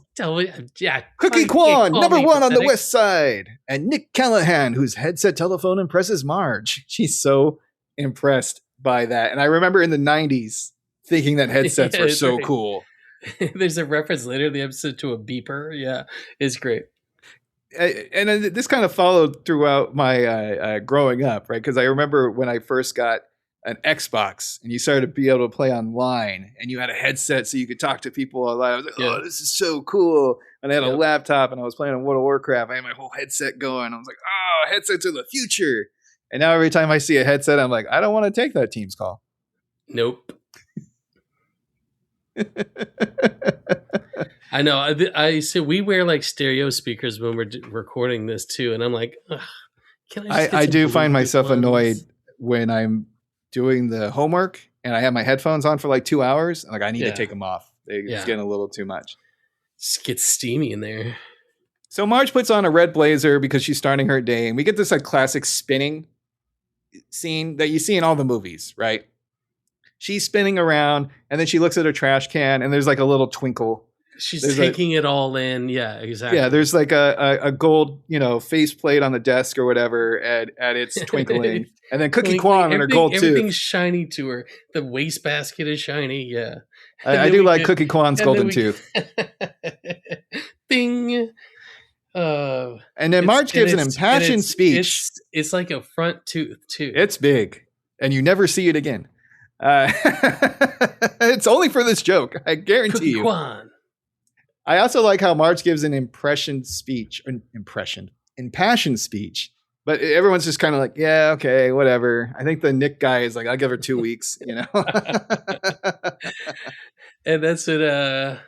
Cookie Kwan, number 1 on the West Side, and Nick Callahan, whose headset telephone impresses Marge. She's so impressed by that. And I remember in the 90s thinking that headsets were so cool. There's a reference later in the episode to a beeper. Yeah, it's great. And this kind of followed throughout my growing up, right? Because I remember when I first got an Xbox and you started to be able to play online and you had a headset so you could talk to people online. I was like, oh, this is so cool. And I had a laptop and I was playing on World of Warcraft. I had my whole headset going. I was like, oh, headsets are the future. And now every time I see a headset, I'm like, I don't want to take that Teams call. Nope. I know. I say we wear like stereo speakers when we're recording this too, and I'm like, can I do find myself annoyed when I'm doing the homework and I have my headphones on for like 2 hours. Like I need to take them off. It's getting a little too much. Just gets steamy in there. So Marge puts on a red blazer because she's starting her day, and we get this like classic spinning scene that you see in all the movies, right? She's spinning around, and then she looks at her trash can, and there's like a little twinkle. She's taking it all in. Yeah, exactly. Yeah, there's like a gold, faceplate on the desk or whatever, and it's twinkling. And then Cookie Kwan and her gold tooth. Everything's shiny to her. The wastebasket is shiny. Yeah. I do like Cookie Kwan's golden tooth. Bing. And then Marge gives an impassioned speech. It's like a front tooth, too. It's big, and you never see it again. It's only for this joke. I guarantee you. Kwan. I also like how Marge gives an impassioned speech, but everyone's just kind of like, yeah, okay, whatever. I think the Nick guy is like, I'll give her 2 weeks, And that's when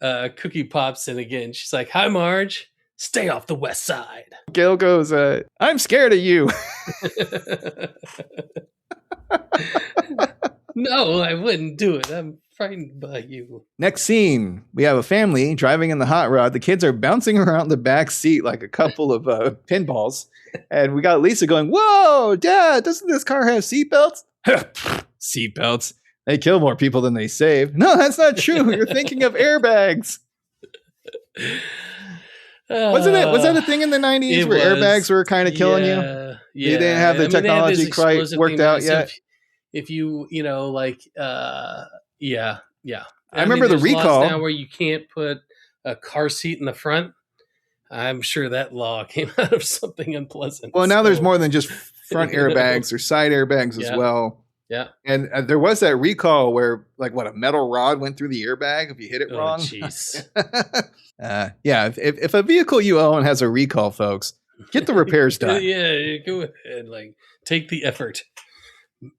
Cookie pops in again. She's like, hi, Marge. Stay off the West Side. Gail goes, I'm scared of you. No, I wouldn't do it. I'm frightened by you. Next scene, we have a family driving in the hot rod. The kids are bouncing around the back seat like a couple of pinballs. And we got Lisa going, whoa, Dad, doesn't this car have seatbelts? Seatbelts. They kill more people than they save. No, that's not true. You're thinking of airbags. Was that a thing in the 90s where airbags were kind of killing you? Yeah. You didn't have the technology quite worked out yet? If you, I remember the recall now where you can't put a car seat in the front. I'm sure that law came out of something unpleasant. Well, now there's more than just front airbags or side airbags as well. Yeah. And there was that recall where a metal rod went through the airbag if you hit it wrong. Jeez. If a vehicle you own has a recall, folks, get the repairs done. Yeah, go ahead. Take the effort.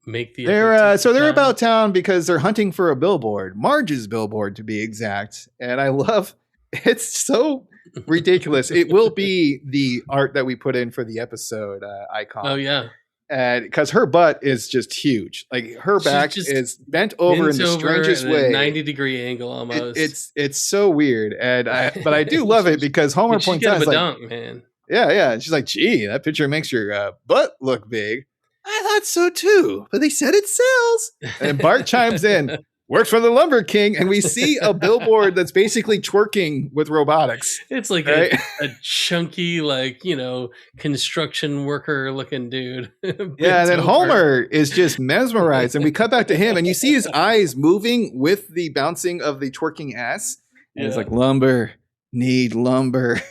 They're about town because they're hunting for a billboard, Marge's billboard to be exact. And I love it's so ridiculous. It will be the art that we put in for the episode icon. Oh yeah, because her butt is just huge. Like her back is bent over in the strangest way, 90-degree angle almost. It's so weird, but I do love it because Homer points out, man. Yeah. She's like, gee, that picture makes your butt look big. I thought so too, but they said it sells. And Bart chimes in, works for the Lumber King, and we see a billboard that's basically twerking with robotics. It's like a chunky, construction worker looking dude. Yeah, and then Homer is just mesmerized, and we cut back to him, and you see his eyes moving with the bouncing of the twerking ass. And it's like, lumber, need lumber.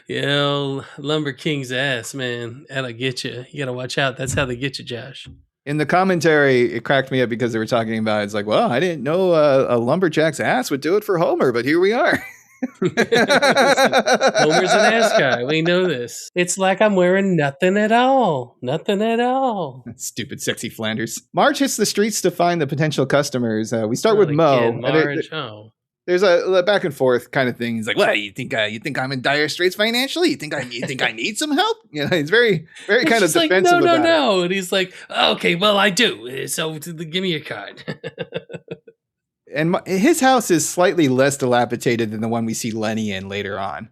Yeah, Lumber King's ass, man. That'll get you. You gotta watch out. That's how they get you, Josh. In the commentary, it cracked me up because they were talking about, it's like, well, I didn't know a lumberjack's ass would do it for Homer, but here we are. Homer's an ass guy. We know this. It's like I'm wearing nothing at all. Nothing at all. Stupid, sexy Flanders. Marge hits the streets to find the potential customers. We start with Mo. Marge, There's a back and forth kind of thing. He's like, "What? You think I'm in dire straits financially? You think I need some help?" You know, he's very kind of defensive about it. No. And he's like, "Okay, well, I do. So give me your card." And his house is slightly less dilapidated than the one we see Lenny in later on.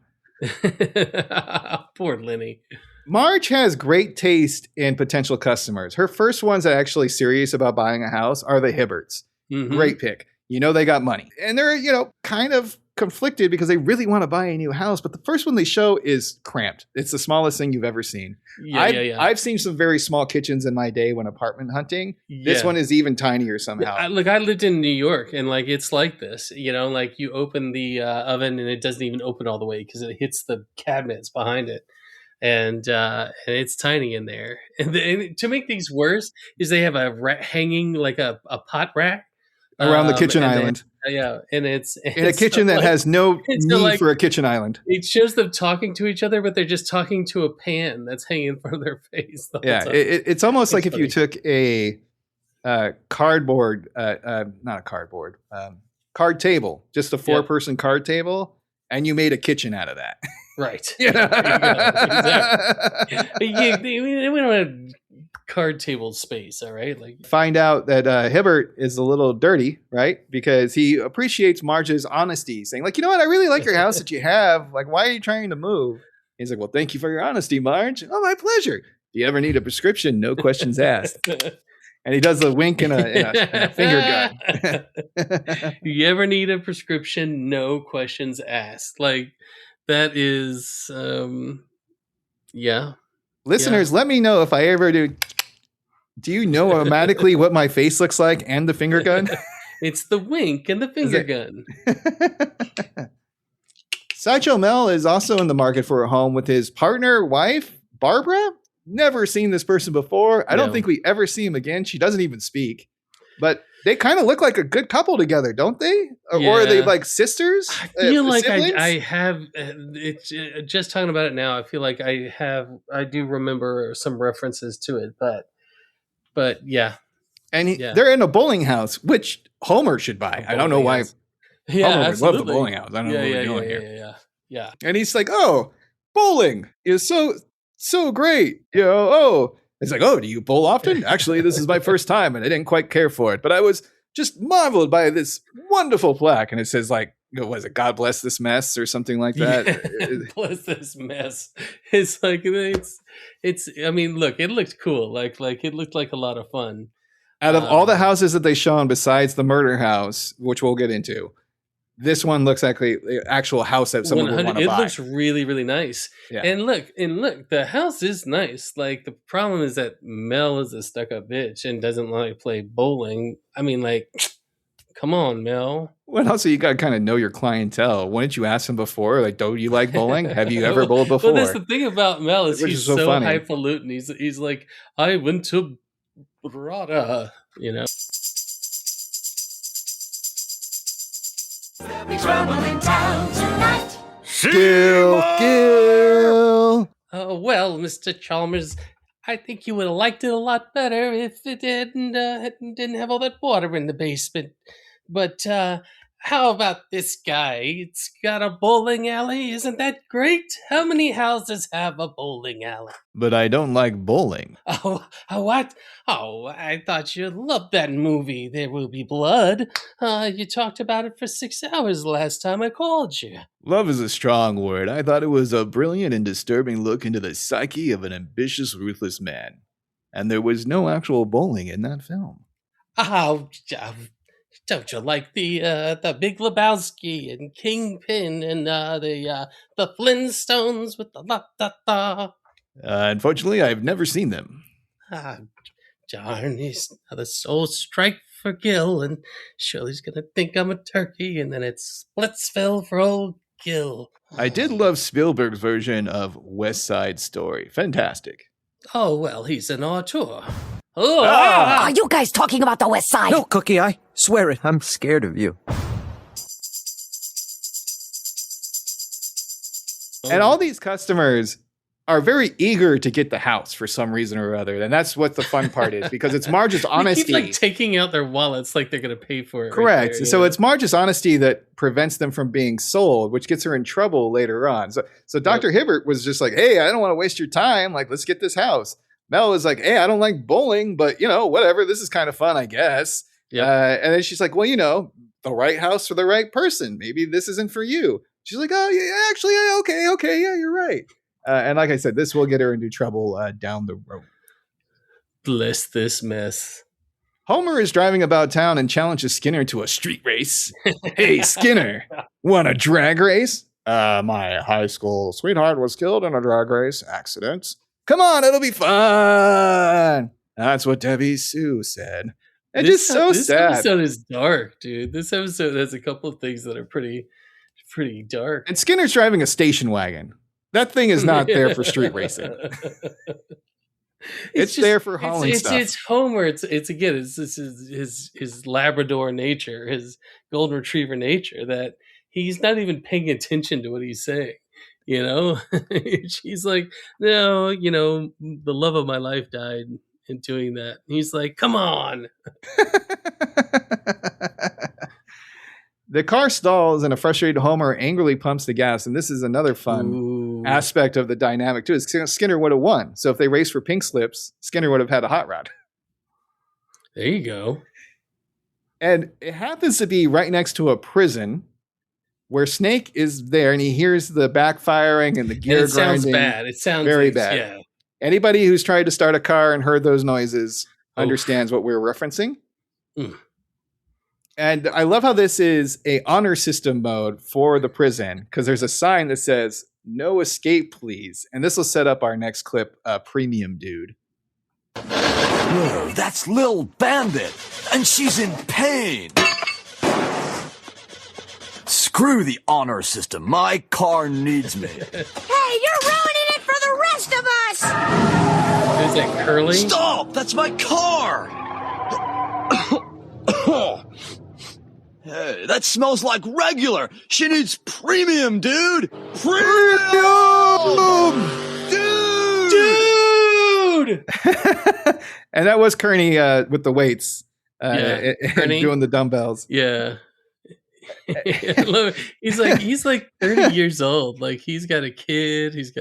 Poor Lenny. Marge has great taste in potential customers. Her first ones that are actually serious about buying a house are the Hibberts. Mm-hmm. Great pick. You know they got money. And they're, kind of conflicted because they really want to buy a new house. But the first one they show is cramped. It's the smallest thing you've ever seen. I've seen some very small kitchens in my day when apartment hunting. Yeah. This one is even tinier somehow. I lived in New York, and it's like this. You open the oven and it doesn't even open all the way because it hits the cabinets behind it. And it's tiny in there. And to make things worse is they have a rack hanging like a pot rack around the kitchen island. And it's in a kitchen that has no need for a kitchen island. It shows them talking to each other, but they're just talking to a pan that's hanging in front of their face. It's almost like funny. If you took a cardboard, not a cardboard, card table, just a 4-person card table, and you made a kitchen out of that. Right. Exactly. We don't have card table space, all right? Find out that Hibbert is a little dirty, right? Because he appreciates Marge's honesty, saying, you know what, I really like your house that you have. Why are you trying to move? He's like, well, thank you for your honesty, Marge. Oh, my pleasure. If you ever need a prescription, no questions asked. And he does the wink and a finger gun. You ever need a prescription, no questions asked. That is, yeah. Listeners, let me know if I ever do. Do you know automatically what my face looks like and the finger gun? It's the wink and the finger gun. Sideshow Mel is also in the market for a home with his partner, wife, Barbara. Never seen this person before. I don't think we ever see him again. She doesn't even speak. But they kind of look like a good couple together, don't they? Or are they like sisters? I feel like I have. It's just talking about it now. I feel like I do remember some references to it, but yeah. And they're in a bowling house, which Homer should buy. I don't know why. Homer would love the bowling house. I don't know what we're doing here. Yeah. And he's like, "Oh, bowling is so great." It's like, "Oh, do you bowl often?" "Actually, this is my first time and I didn't quite care for it, but I was just marveled by this wonderful plaque." And it says was it "God bless this mess" or something like that? Yeah, bless this mess. It's I mean, look, it looked cool. It looked like a lot of fun. Out of all the houses that they shown besides the murder house, which we'll get into, this one looks like the actual house that someone would want to buy. It looks really, really nice. Yeah. And look, the house is nice. The problem is that Mel is a stuck-up bitch and doesn't play bowling. I mean, come on, Mel. Well, also you got to kind of know your clientele. Wouldn't you ask him before? Do you like bowling? Have you ever bowled before? Well, that's the thing about Mel is he's so highfalutin. He's like, I went to Brada, in town tonight. Gil. Oh, well, Mr. Chalmers, I think you would have liked it a lot better if it didn't have all that water in the basement. But how about this guy? It's got a bowling alley. Isn't that great? How many houses have a bowling alley? But I don't like bowling. Oh, what? Oh, I thought you loved that movie, There Will Be Blood. You talked about it for 6 hours last time I called you. Love is a strong word. I thought it was a brilliant and disturbing look into the psyche of an ambitious, ruthless man. And there was no actual bowling in that film. Oh, don't you like the Big Lebowski and Kingpin and the Flintstones with the la-da-da? Unfortunately, I've never seen them. Darn, the Soul Strike for Gil, and Shirley's gonna think I'm a turkey, and then it's Splitsville for old Gil. I did love Spielberg's version of West Side Story. Fantastic. Oh, well, he's an auteur. Are you guys talking about the West Side? No, Cookie, I swear it. I'm scared of you. And all these customers are very eager to get the house for some reason or other. And that's what the fun part is, because it's Marge's honesty. They keep, taking out their wallets like they're going to pay for it. Correct. Right there, so it's Marge's honesty that prevents them from being sold, which gets her in trouble later on. So Dr. Hibbert was just like, hey, I don't want to waste your time. Like, let's get this house. Mel was like, hey, I don't like bowling, but, whatever. This is kind of fun, I guess. Yep. And then she's like, well, the right house for the right person. Maybe this isn't for you. She's like, oh, yeah, actually, okay. Yeah, you're right. And like I said, this will get her into trouble down the road. Bless this mess. Homer is driving about town and challenges Skinner to a street race. Hey, Skinner, want a drag race? My high school sweetheart was killed in a drag race accident. Come on, it'll be fun. That's what Debbie Sue said. And just so sad. This episode is dark, dude. This episode has a couple of things that are pretty dark. And Skinner's driving a station wagon. That thing is not there for street racing. It's just, there for hauling stuff. It's Homer. It's his Labrador nature, his golden retriever nature, that he's not even paying attention to what he's saying. She's like, no, the love of my life died in doing that. And he's like, come on. The car stalls and a frustrated Homer angrily pumps the gas. And this is another fun aspect of the dynamic too. Skinner would have won. So if they raced for pink slips, Skinner would have had a hot rod. There you go. And it happens to be right next to a prison where Snake is there and he hears the backfiring and the gear grinding. Sounds bad. It sounds very bad. Yeah. Anybody who's tried to start a car and heard those noises understands what we're referencing. And I love how this is a honor system mode for the prison, because there's a sign that says, no escape, please. And this will set up our next clip, Premium Dude. Whoa, that's Lil Bandit, and she's in pain. Screw the honor system. My car needs me. Hey, you're ruining it for the rest of us! Is that Curly? Stop! That's my car! Hey, that smells like regular. She needs premium, dude. Premium, dude. And that was Kearney with the weights, doing the dumbbells. Yeah. I love it. He's like 30 years old. Like, he's got a kid. He's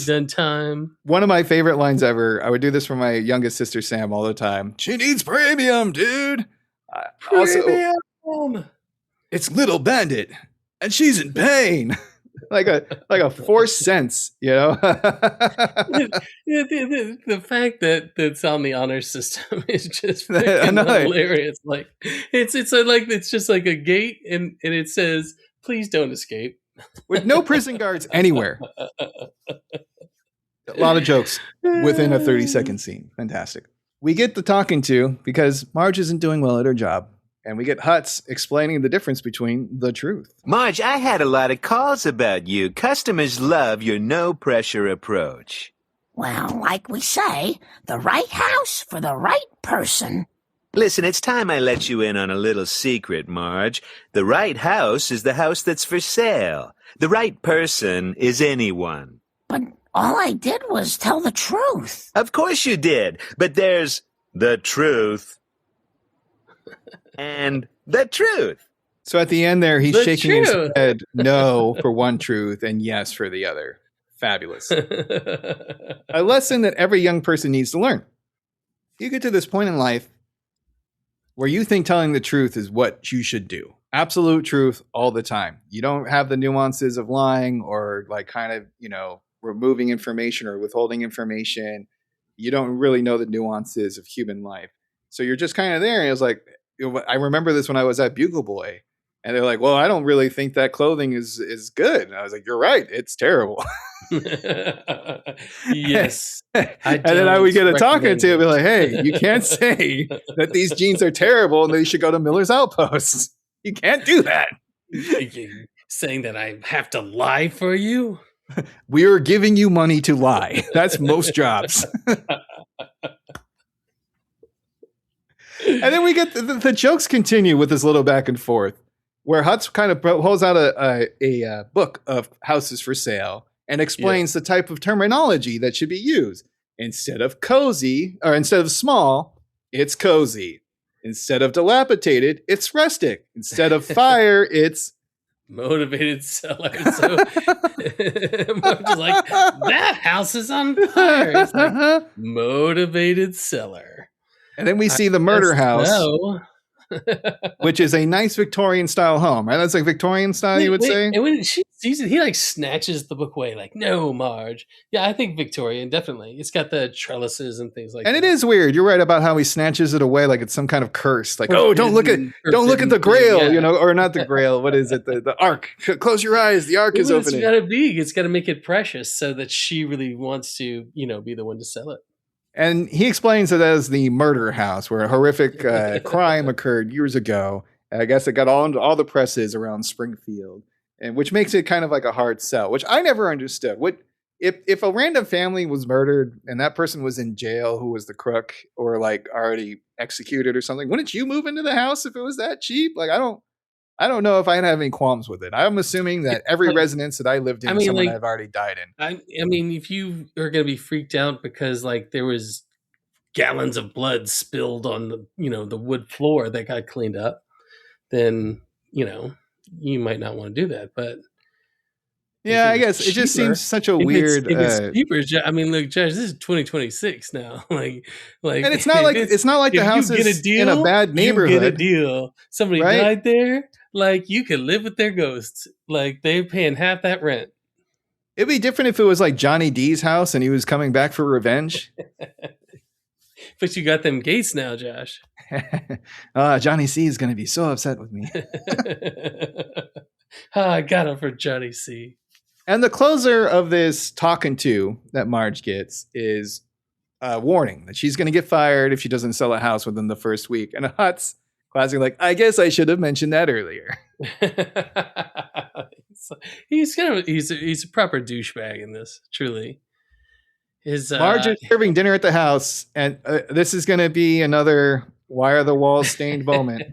done time. One of my favorite lines ever. I would do this for my youngest sister Sam all the time. She needs premium, dude. Premium. It's Little Bandit, and she's in pain. like a forced sense, The fact that it's on the honor system is just hilarious. Like it's just like a gate, and it says, "Please don't escape." With no prison guards anywhere. A lot of jokes within a 30-second scene. Fantastic. We get the talking to because Marge isn't doing well at her job. And we get Hutz explaining the difference between the truth. Marge, I had a lot of calls about you. Customers love your no-pressure approach. Well, like we say, the right house for the right person. Listen, it's time I let you in on a little secret, Marge. The right house is the house that's for sale. The right person is anyone. But all I did was tell the truth. Of course you did. But there's the truth. And the truth. So at the end there, he's shaking his head no for one truth and yes for the other. Fabulous. A lesson that every young person needs to learn. You get to this point in life where you think telling the truth is what you should do. Absolute truth all the time. You don't have the nuances of lying or like kind of, removing information or withholding information. You don't really know the nuances of human life. So you're just kind of there. And it was like, I remember this when I was at Bugle Boy. And they're like, well, I don't really think that clothing is good. And I was like, you're right. It's terrible. Yes. And then we get a talking to, be like, hey, you can't say that these jeans are terrible and they should go to Miller's Outpost. You can't do that. Saying that I have to lie for you? We are giving you money to lie. That's most jobs. And then we get the jokes continue with this little back and forth where Hutz kind of holds out a book of houses for sale and explains the type of terminology that should be used. Instead of cozy, or instead of small, it's cozy. Instead of dilapidated, it's rustic. Instead of fire, it's motivated seller. So just like, that house is on fire. It's like, motivated seller. And then we see the murder house, which is a nice Victorian style home, right? That's like Victorian style, you would say? And when she sees it, he like snatches the book away, like, no, Marge. Yeah, I think Victorian, definitely. It's got the trellises and things like that. And it is weird. You're right about how he snatches it away like it's some kind of curse. Like, oh, don't look at the Grail, you know, or not the Grail. What is it? The Ark. Close your eyes. The Ark is opening. It's got to make it precious so that she really wants to, be the one to sell it. And he explains it as the murder house, where a horrific crime occurred years ago. And I guess it got all the presses around Springfield, and which makes it kind of like a hard sell, which I never understood. What if a random family was murdered and that person was in jail, who was the crook, or like already executed or something? Wouldn't you move into the house if it was that cheap? Like I don't know if I'd have any qualms with it. I'm assuming that every residence that I lived in, someone I've already died in. I mean, if you are going to be freaked out because like there was gallons of blood spilled on the wood floor that got cleaned up, then, you might not want to do that. But yeah, I guess it just seems such a weird. If it's cheaper, I mean, look, Josh, this is 2026 now. like, and it's not like the house is in a bad neighborhood. You get a deal. Somebody died there. Like, you could live with their ghosts. Like, they're paying half that rent. It'd be different if it was like Johnny D's house and he was coming back for revenge. But you got them gates now, Josh. Johnny C is going to be so upset with me. I got him for Johnny C. And the closer of this talking to that Marge gets is a warning that she's going to get fired if she doesn't sell a house within the first week. And Hutz, classic, like, I guess I should have mentioned that earlier. He's a proper douchebag in this, truly. Marge is serving dinner at the house, and this is going to be another why are the walls stained moment.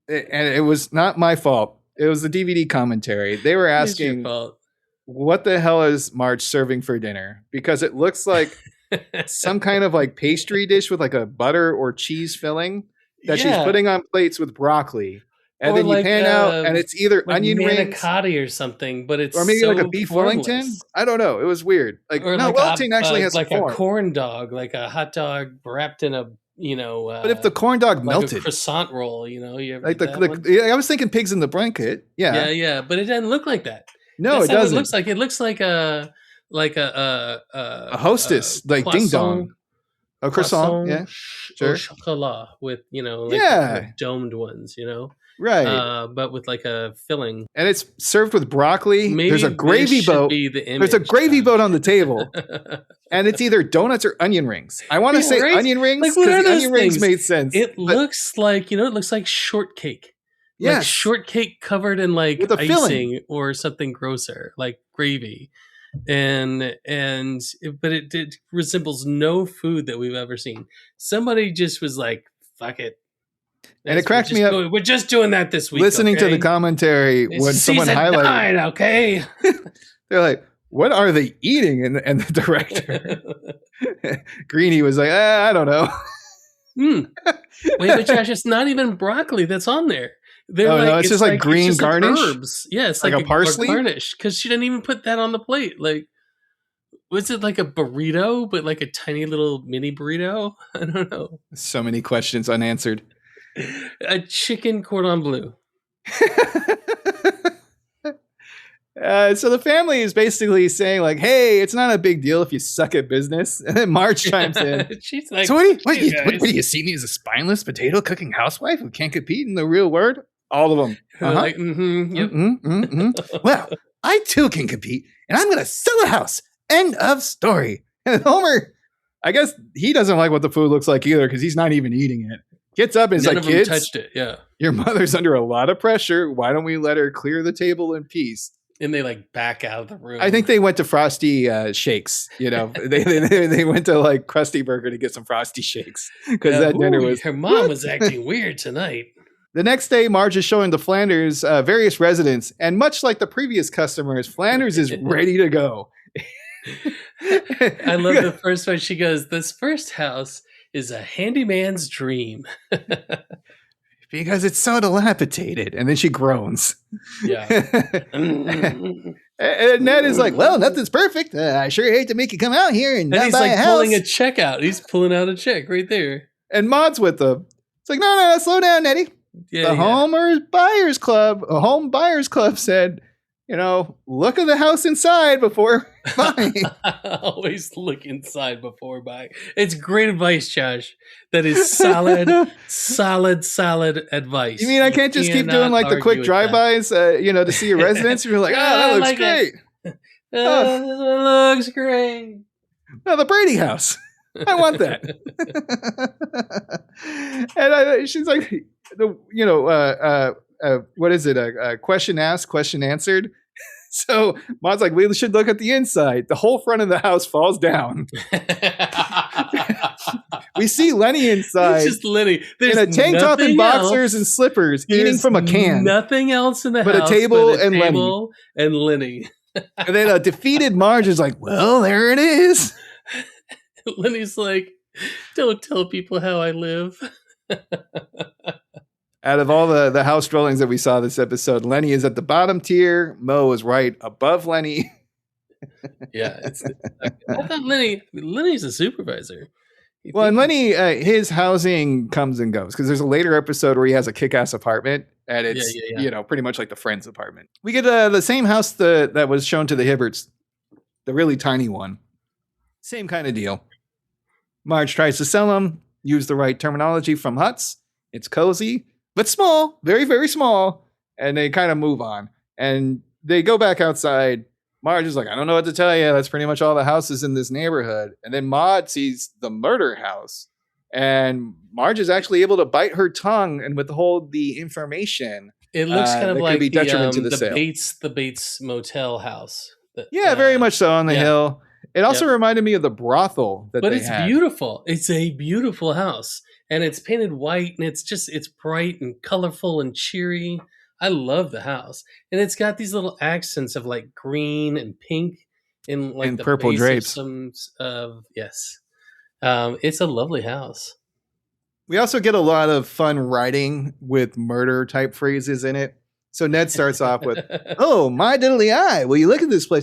And it was not my fault. It was the DVD commentary. They were asking, what the hell is Marge serving for dinner? Because it looks like some kind of like pastry dish with like a butter or cheese filling that she's putting on plates with broccoli. And then you pan out, and it's either like onion rings, manicotti or something, but it's or maybe like a beef formless. Wellington. I don't know. It was weird. Like Wellington actually has like a corn dog, like a hot dog wrapped in a but if the corn dog like melted, a croissant roll, you ever like I was thinking pigs in the blanket. Yeah, but it doesn't look like that. No, it doesn't. It looks like a hostess, like ding dong. A croissant, yeah, sure. Chocolat with the domed ones, right? But with like a filling, and it's served with broccoli. There's a gravy boat. There's a gravy boat on the table, and it's either donuts or onion rings. I want to say onion rings because the onion rings made sense. Looks like it looks like shortcake. Yes, like shortcake covered in like with a icing filling or something grosser, like gravy. But it resembles no food that we've ever seen. Somebody just was like, fuck it. And it cracked me up. We're just doing that this week. Listening to the commentary when someone highlighted, 9, okay. They're like, what are they eating? And the director, Greenie, was like, I don't know. Wait, but Josh, it's not even broccoli that's on there. No, it's just like green garnish. Like herbs. Yeah, it's like a parsley garnish because she didn't even put that on the plate. Like, was it like a burrito, but like a tiny little mini burrito? I don't know. So many questions unanswered. A chicken cordon bleu. So the family is basically saying like, hey, it's not a big deal if you suck at business. And then Marge chimes in. She's like, so what do you see me as a spineless potato cooking housewife who can't compete in the real world? All of them. Like, yep. Well, I too can compete, and I'm going to sell a house. End of story. And Homer, I guess he doesn't like what the food looks like either because he's not even eating it. Gets up and is like, kids, touched it. Yeah. Your mother's under a lot of pressure. Why don't we let her clear the table in peace? And they like back out of the room. I think they went to Frosty Shakes. You know, they went to like Krusty Burger to get some Frosty Shakes because that dinner was. Her mom was acting weird tonight. The next day, Marge is showing the Flanders various residents, and much like the previous customers, Flanders is ready to go. I love the first one. She goes, "This first house is a handyman's dream." Because it's so dilapidated. And then she groans. Yeah. And Ned is like, well, nothing's perfect. I sure hate to make you come out here and not he's buy like a house. pulling a check out. He's pulling out a check right there. And Maud's with them. It's like, no, slow down, Nettie. The Home Buyers Club said, you know, look at the house inside before buying. Always look inside before buying. It's great advice, Josh. That is solid advice. You mean I can't just keep doing like the quick drive-bys, to see your residence? You're like, that looks great. Looks great. No, the Brady house. I want that. And she's like, what is it? A question asked, question answered. So Maud's like, we should look at the inside. The whole front of the house falls down. We see Lenny inside. It's just Lenny. There's in a tank top and boxers and slippers, eating from a can. Nothing else in the house but a table and Lenny. And then a defeated Marge is like, well, there it is. Lenny's like, don't tell people how I live. Out of all the house dwellings that we saw this episode, Lenny is at the bottom tier. Mo is right above Lenny. Yeah. I thought Lenny's a supervisor. Well, and Lenny, his housing comes and goes because there's a later episode where he has a kick-ass apartment and it's, pretty much like the Friends apartment. We get the same house that was shown to the Hibberts, the really tiny one. Same kind of deal. Marge tries to sell them, use the right terminology from Huts. It's cozy, but small, very, very small. And they kind of move on. And they go back outside. Marge is like, I don't know what to tell you. That's pretty much all the houses in this neighborhood. And then Maud sees the murder house. And Marge is actually able to bite her tongue and withhold the information. It looks kind of like be detriment to the sale. The Bates Motel house. Very much so on the hill. It also reminded me of the brothel that they had. Beautiful. It's a beautiful house. And it's painted white and it's bright and colorful and cheery. I love the house. And it's got these little accents of like green and pink in like the purple drapes. Yes. It's a lovely house. We also get a lot of fun writing with murder type phrases in it. So Ned starts off with, oh, my diddly eye. Will you look at this place?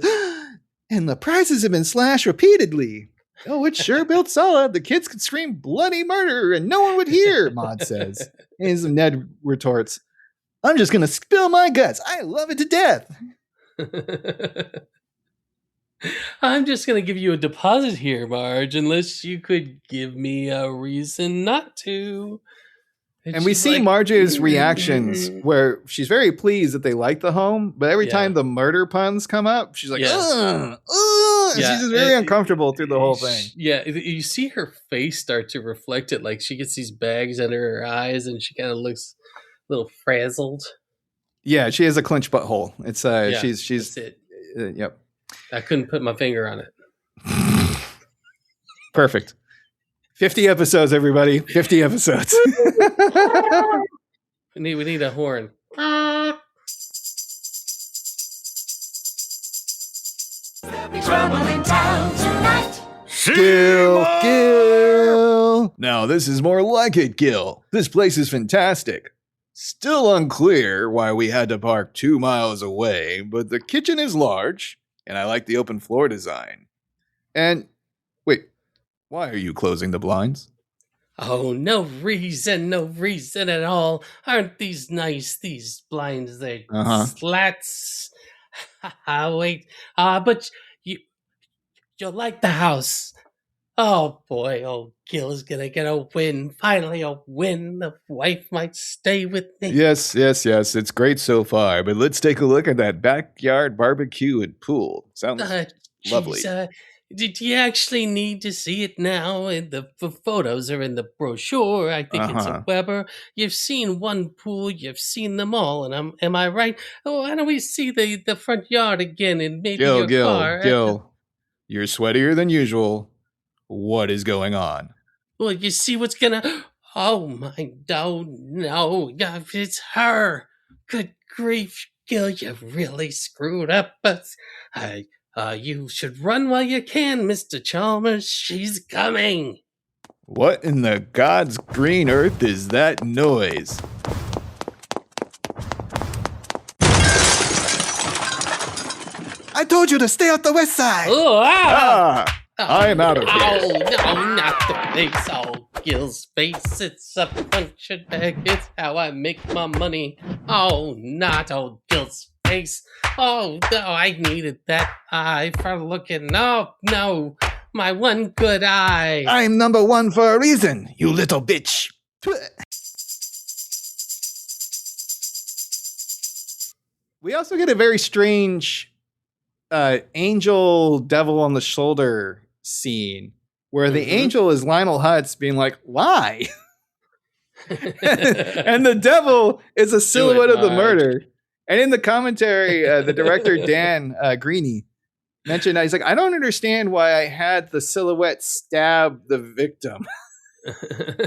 And the prices have been slashed repeatedly. Oh, it's sure built solid. The kids could scream bloody murder and no one would hear, Maud says. And Ned retorts, I'm just going to spill my guts. I love it to death. I'm just going to give you a deposit here, Marge, unless you could give me a reason not to. And we see Marge's reactions where she's very pleased that they like the home, but every time the murder puns come up, she's like, ugh. She's just very uncomfortable through the whole thing. Yeah, you see her face start to reflect it. Like she gets these bags under her eyes and she kind of looks a little frazzled. Yeah, she has a clenched butthole. It's she's that's it. Yep. I couldn't put my finger on it. Perfect. 50 episodes, everybody. 50 episodes. We need a horn. Gil. Now this is more like it, Gil. This place is fantastic. Still unclear why we had to park 2 miles away, but the kitchen is large, and I like the open floor design. And wait, why are you closing the blinds? Oh, no reason at all. Aren't these nice, these blinds? They're slats. Wait, but you'll like the house. Oh boy, old Gil is gonna get a win. Finally a win. The wife might stay with me. Yes. It's great so far, but let's take a look at that backyard barbecue and pool. Sounds lovely. Did you actually need to see it now? The photos are in the brochure. I think it's a Weber. You've seen one pool, you've seen them all, and am I right? Oh, why don't we see the front yard again and maybe your car? Gil, you're sweatier than usual. What is going on? Well, you see what's gonna... Oh, my... No. It's her. Good grief, Gil, you really screwed up. But you should run while you can, Mr. Chalmers. She's coming. What in the God's green earth is that noise? I told you to stay off the west side. I'm out of here. Oh, no, not the face. Oh, Gil's face. It's a punching bag. It's how I make my money. Oh, not old Gil's face. Oh, no, I needed that eye for looking. Oh, no, my one good eye. I'm number one for a reason, you little bitch. We also get a very strange angel devil on the shoulder scene where the angel is Lionel Hutz being like, lie. And the devil is a silhouette of the murder. And in the commentary, the director, Dan Greeny, mentioned, he's like, I don't understand why I had the silhouette stab the victim.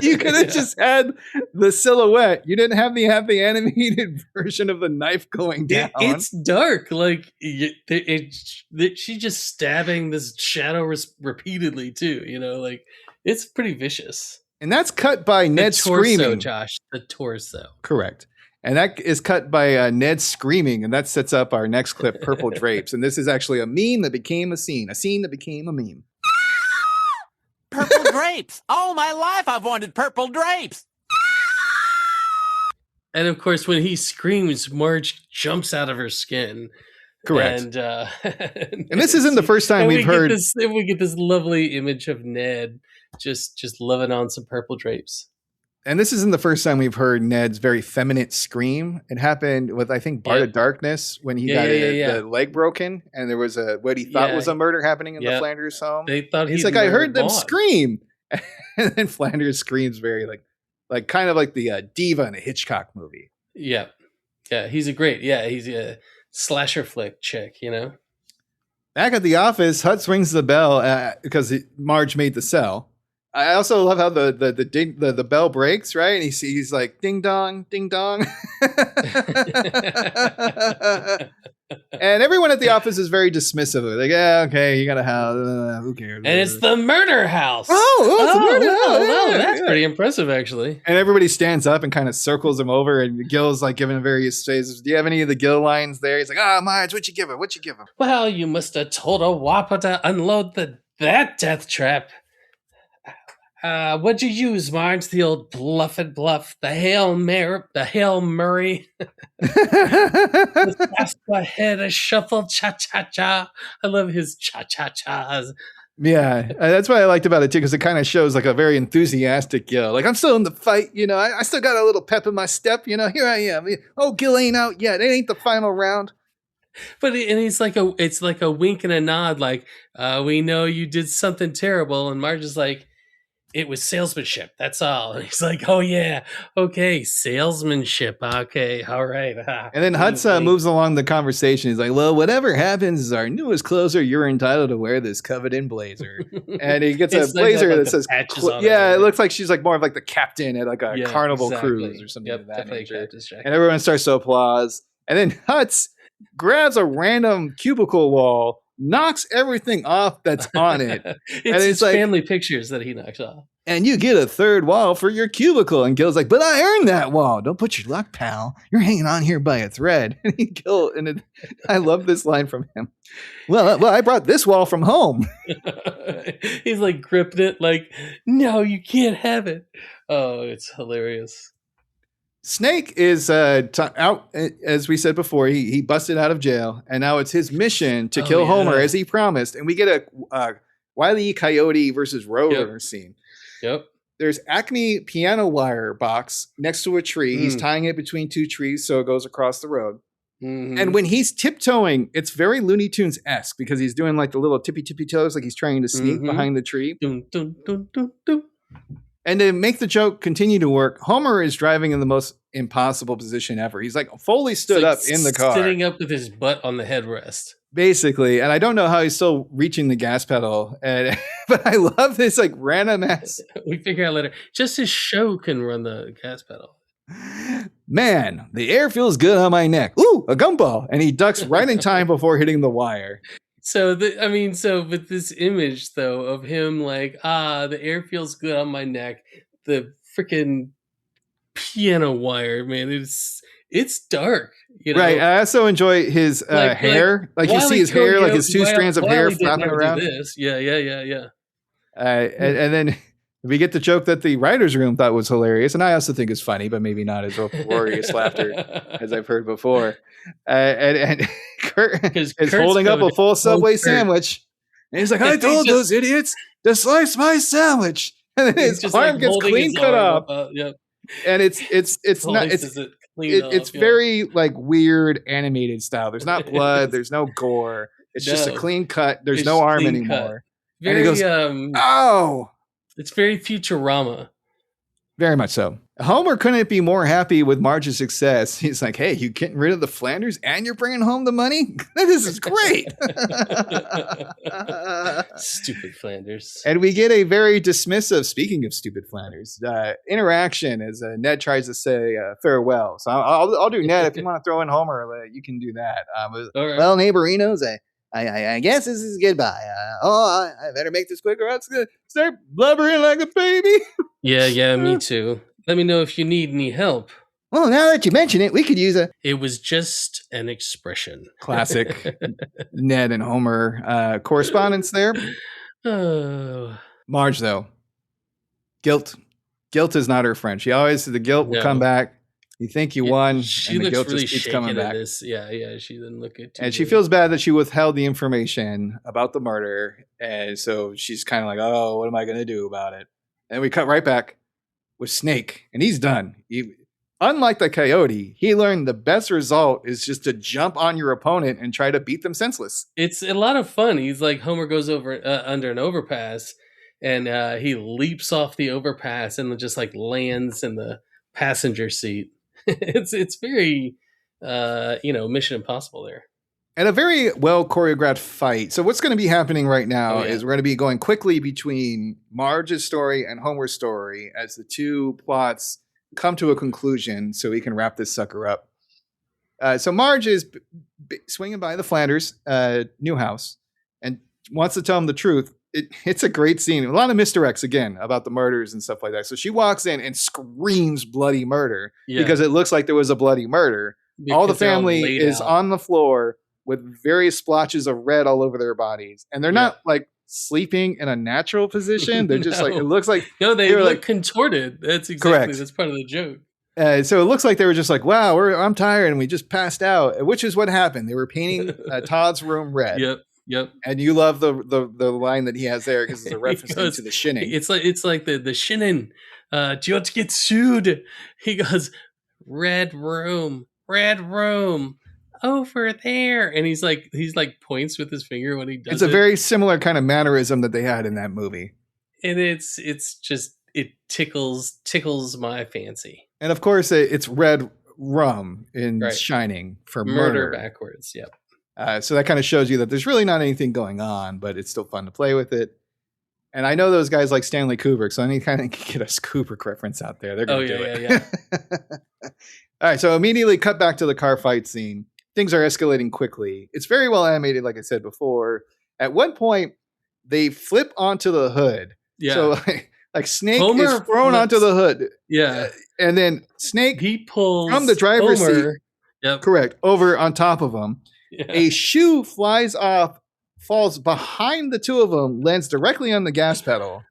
You could have just had the silhouette. You didn't have the animated version of the knife going down. It's dark. Like, she's just stabbing this shadow repeatedly, too. You know, like, it's pretty vicious. And that's cut by Ned screaming. Josh, the torso. Correct. And that is cut by Ned screaming, and that sets up our next clip, Purple Drapes. And this is actually a meme that became a scene that became a meme. Purple drapes. All my life I've wanted purple drapes. And of course, when he screams, Marge jumps out of her skin. Correct. And this isn't the first time we've heard. We get this lovely image of Ned just loving on some purple drapes. And this isn't the first time we've heard Ned's very feminine scream. It happened with, I think, Bart of Darkness when he got the leg broken, and there was what he thought was a murder happening in the Flanders home. They thought he's like, I heard them scream, and then Flanders screams very like kind of like the diva in a Hitchcock movie. Yeah, he's a slasher flick chick, you know. Back at the office, Hutz rings the bell because Marge made the cell. I also love how the bell breaks, right? And he's like, ding dong, ding dong. And everyone at the office is very dismissive. They're like, yeah, okay, you got a house. Who cares? And it's the murder house. It's the murder house. Wow, that's pretty impressive, actually. And everybody stands up and kind of circles him over. And Gil's like giving him various phases. Do you have any of the Gil lines there? He's like, Marge, what you give him? Well, you must have told a whopper to unload that death trap. What'd you use, Marge? The old bluff, the Hail Murray, the pass ahead, a shuffle, cha-cha-cha. I love his cha-cha-chas. Yeah, that's what I liked about it too, because it kind of shows like a very enthusiastic Gil. Like, I'm still in the fight, you know. I still got a little pep in my step, you know. Here I am. Oh, Gil ain't out yet. It ain't the final round. But it's like a wink and a nod, like we know you did something terrible, and Marge is like, it was salesmanship. That's all. And he's like, oh, yeah. Okay. Salesmanship. Okay. All right. And then Hutz moves along the conversation. He's like, well, whatever happens is our newest closer. You're entitled to wear this coveted blazer. And he gets a blazer that says, it looks like she's like more of like the captain at like a carnival cruise or something of that nature. And everyone starts to applause. And then Hutz grabs a random cubicle wall, knocks everything off that's on it. It's like family pictures that he knocks off. And you get a third wall for your cubicle. And Gil's like, but I earned that wall. Don't put your luck, pal. You're hanging on here by a thread. And I love this line from him. Well, I brought this wall from home. He's like gripping it like, no, you can't have it. Oh, it's hilarious. Snake is out, as we said before. He busted out of jail, and now it's his mission to kill Homer as he promised. And we get Wile E. Coyote versus Roadrunner scene. Yep. There's Acme piano wire box next to a tree. He's tying it between two trees so it goes across the road. Mm-hmm. And when he's tiptoeing, it's very Looney Tunes-esque because he's doing like the little tippy toes, like he's trying to sneak behind the tree. Dun, dun, dun, dun, dun. And to make the joke continue to work, Homer is driving in the most impossible position ever. He's like fully stood up in the car. Sitting up with his butt on the headrest. Basically, and I don't know how he's still reaching the gas pedal, but I love this like random ass. We figure out later. Just his show can run the gas pedal. Man, the air feels good on my neck. Ooh, a gumball, and he ducks right in time before hitting the wire. So with this image though of him like the air feels good on my neck, the freaking piano wire, man, it's dark. You know? Right. I also enjoy his hair. Like you see his hair, like his two strands of hair flapping around. Yeah. And then we get the joke that the writer's room thought was hilarious, and I also think is funny, but maybe not as uproarious laughter as I've heard before. And Kurt is holding up a full Subway sandwich, and he's like, "I told those idiots to slice my sandwich," and then his arm gets clean cut off. And it's not it's very like weird animated style. There's not blood. There's no gore. It's just a clean cut. There's no arm anymore. Very, and he goes, "Oh." It's very Futurama. Very much so. Homer couldn't be more happy with Marge's success. He's like, "Hey, you getting rid of the Flanders and you're bringing home the money? This is great." Stupid Flanders. And we get a very dismissive, speaking of stupid Flanders, interaction as Ned tries to say farewell. So I'll do Ned. If you want to throw in Homer, you can do that. Right. Well, neighborinos, I guess this is goodbye. I better make this quick or else start blubbering like a baby. Yeah, me too. Let me know if you need any help. Well, now that you mention it, we could use a... It was just an expression. Classic Ned and Homer correspondence there. Oh. Marge, though. Guilt. Guilt is not her friend. She always, the guilt will come back. You think you won, she and the looks guilt really just keeps shaken coming back. at this. Yeah, she didn't look at. And she feels bad that she withheld the information about the murder, and so she's kind of like, "Oh, what am I going to do about it?" And we cut right back with Snake, and he's done. Unlike the Coyote, he learned the best result is just to jump on your opponent and try to beat them senseless. It's a lot of fun. He's like, Homer goes over under an overpass, and he leaps off the overpass and just like lands in the passenger seat. It's very Mission Impossible there. And a very well choreographed fight. So what's going to be happening right now is we're going to be going quickly between Marge's story and Homer's story as the two plots come to a conclusion so we can wrap this sucker up. So Marge is swinging by the Flanders new house and wants to tell him the truth. It's a great scene. A lot of misdirects again about the murders and stuff like that. So she walks in and screams bloody murder because it looks like there was a bloody murder. Because all the family is on the floor with various splotches of red all over their bodies. And they're not like sleeping in a natural position. They're just like, it looks like. No, they look like contorted. That's exactly, correct. That's part of the joke. So it looks like they were just like, wow, I'm tired and we just passed out, which is what happened. They were painting Todd's room red. Yep. And you love the line that he has there because it's a reference to the shinning. It's like the shinning. Do you want to get sued? He goes, red room over there. And he's like points with his finger when he does it. It's a very similar kind of mannerism that they had in that movie. And it's just, it tickles my fancy. And of course it's red rum in Shining for murder backwards. Yep. So that kind of shows you that there's really not anything going on, but it's still fun to play with it. And I know those guys like Stanley Kubrick, so any kind of get us Kubrick reference out there, they're going to do it. Yeah. All right, so immediately cut back to the car fight scene. Things are escalating quickly. It's very well animated, like I said before. At one point, they flip onto the hood. Yeah. So like Snake is thrown onto the hood. Yeah. And then Snake he pulls from the driver's seat. Yep. Correct. Over on top of him. Yeah. A shoe flies off, falls behind the two of them, lands directly on the gas pedal,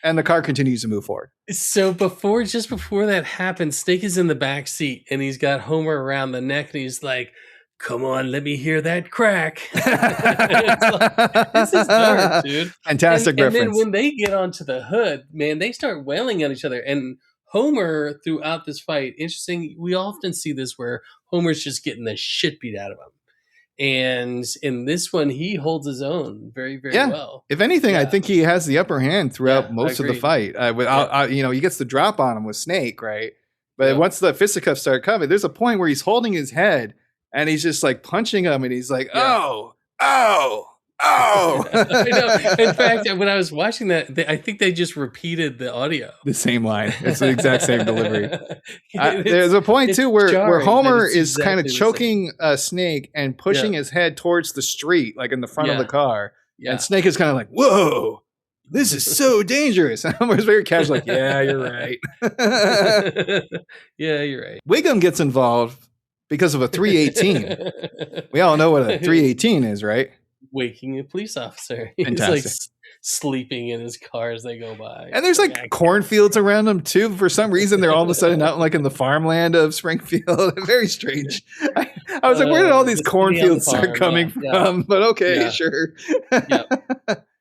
and the car continues to move forward. So just before that happens, Snake is in the back seat and he's got Homer around the neck and he's like, come on, let me hear that crack. Like, this is dark, dude. Fantastic reference. And then when they get onto the hood, man, they start wailing at each other. And Homer, throughout this fight, interesting, we often see this where Homer's just getting the shit beat out of him. And in this one, he holds his own very, very well. If anything, I think he has the upper hand throughout most of the fight. He gets the drop on him with Snake, right? But once the fisticuffs start coming, there's a point where he's holding his head and he's just like punching him, and he's like, oh. I know. In fact, when I was watching that, I think they just repeated the audio. The same line. It's the exact same delivery. There's a point too where Homer is kind of choking Snake and pushing his head towards the street, like in the front of the car. Yeah. And Snake is kind of like, whoa, this is so dangerous. And Homer's very casual, like, yeah, you're right. Yeah, you're right. Wiggum gets involved because of a 318. We all know what a 318 is, right? Waking a police officer. He's like sleeping in his car as they go by. And there's like cornfields around them too. For some reason, they're all of a sudden out like in the farmland of Springfield. Very strange. I was like, where did all these cornfields start coming from? But okay, sure.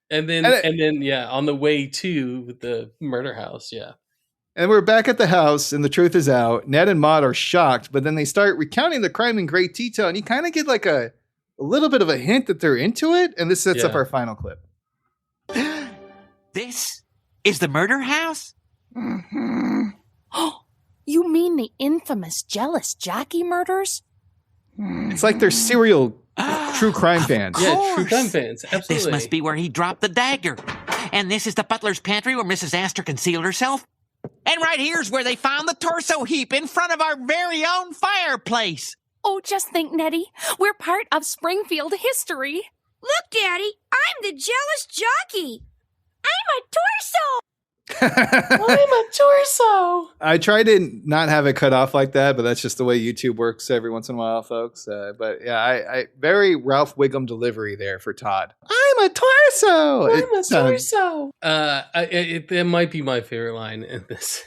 And then on the way to the murder house, And we're back at the house, and the truth is out. Ned and Maude are shocked, but then they start recounting the crime in great detail, and you kind of get like a little bit of a hint that they're into it, and this sets up our final clip. This is the murder house? Mm-hmm. You mean the infamous jealous Jackie murders? It's like they're serial true crime fans. Yeah, true crime fans. Absolutely. This must be where he dropped the dagger. And this is the butler's pantry where Mrs. Astor concealed herself. And right here's where they found the torso heap in front of our very own fireplace. Oh, just think, Nettie. We're part of Springfield history. Look, Daddy, I'm the jealous jockey. I'm a torso. I'm a torso. I try to not have it cut off like that, but that's just the way YouTube works every once in a while, folks. But yeah, I very Ralph Wiggum delivery there for Todd. I'm a torso. I'm a torso. It might be my favorite line in this.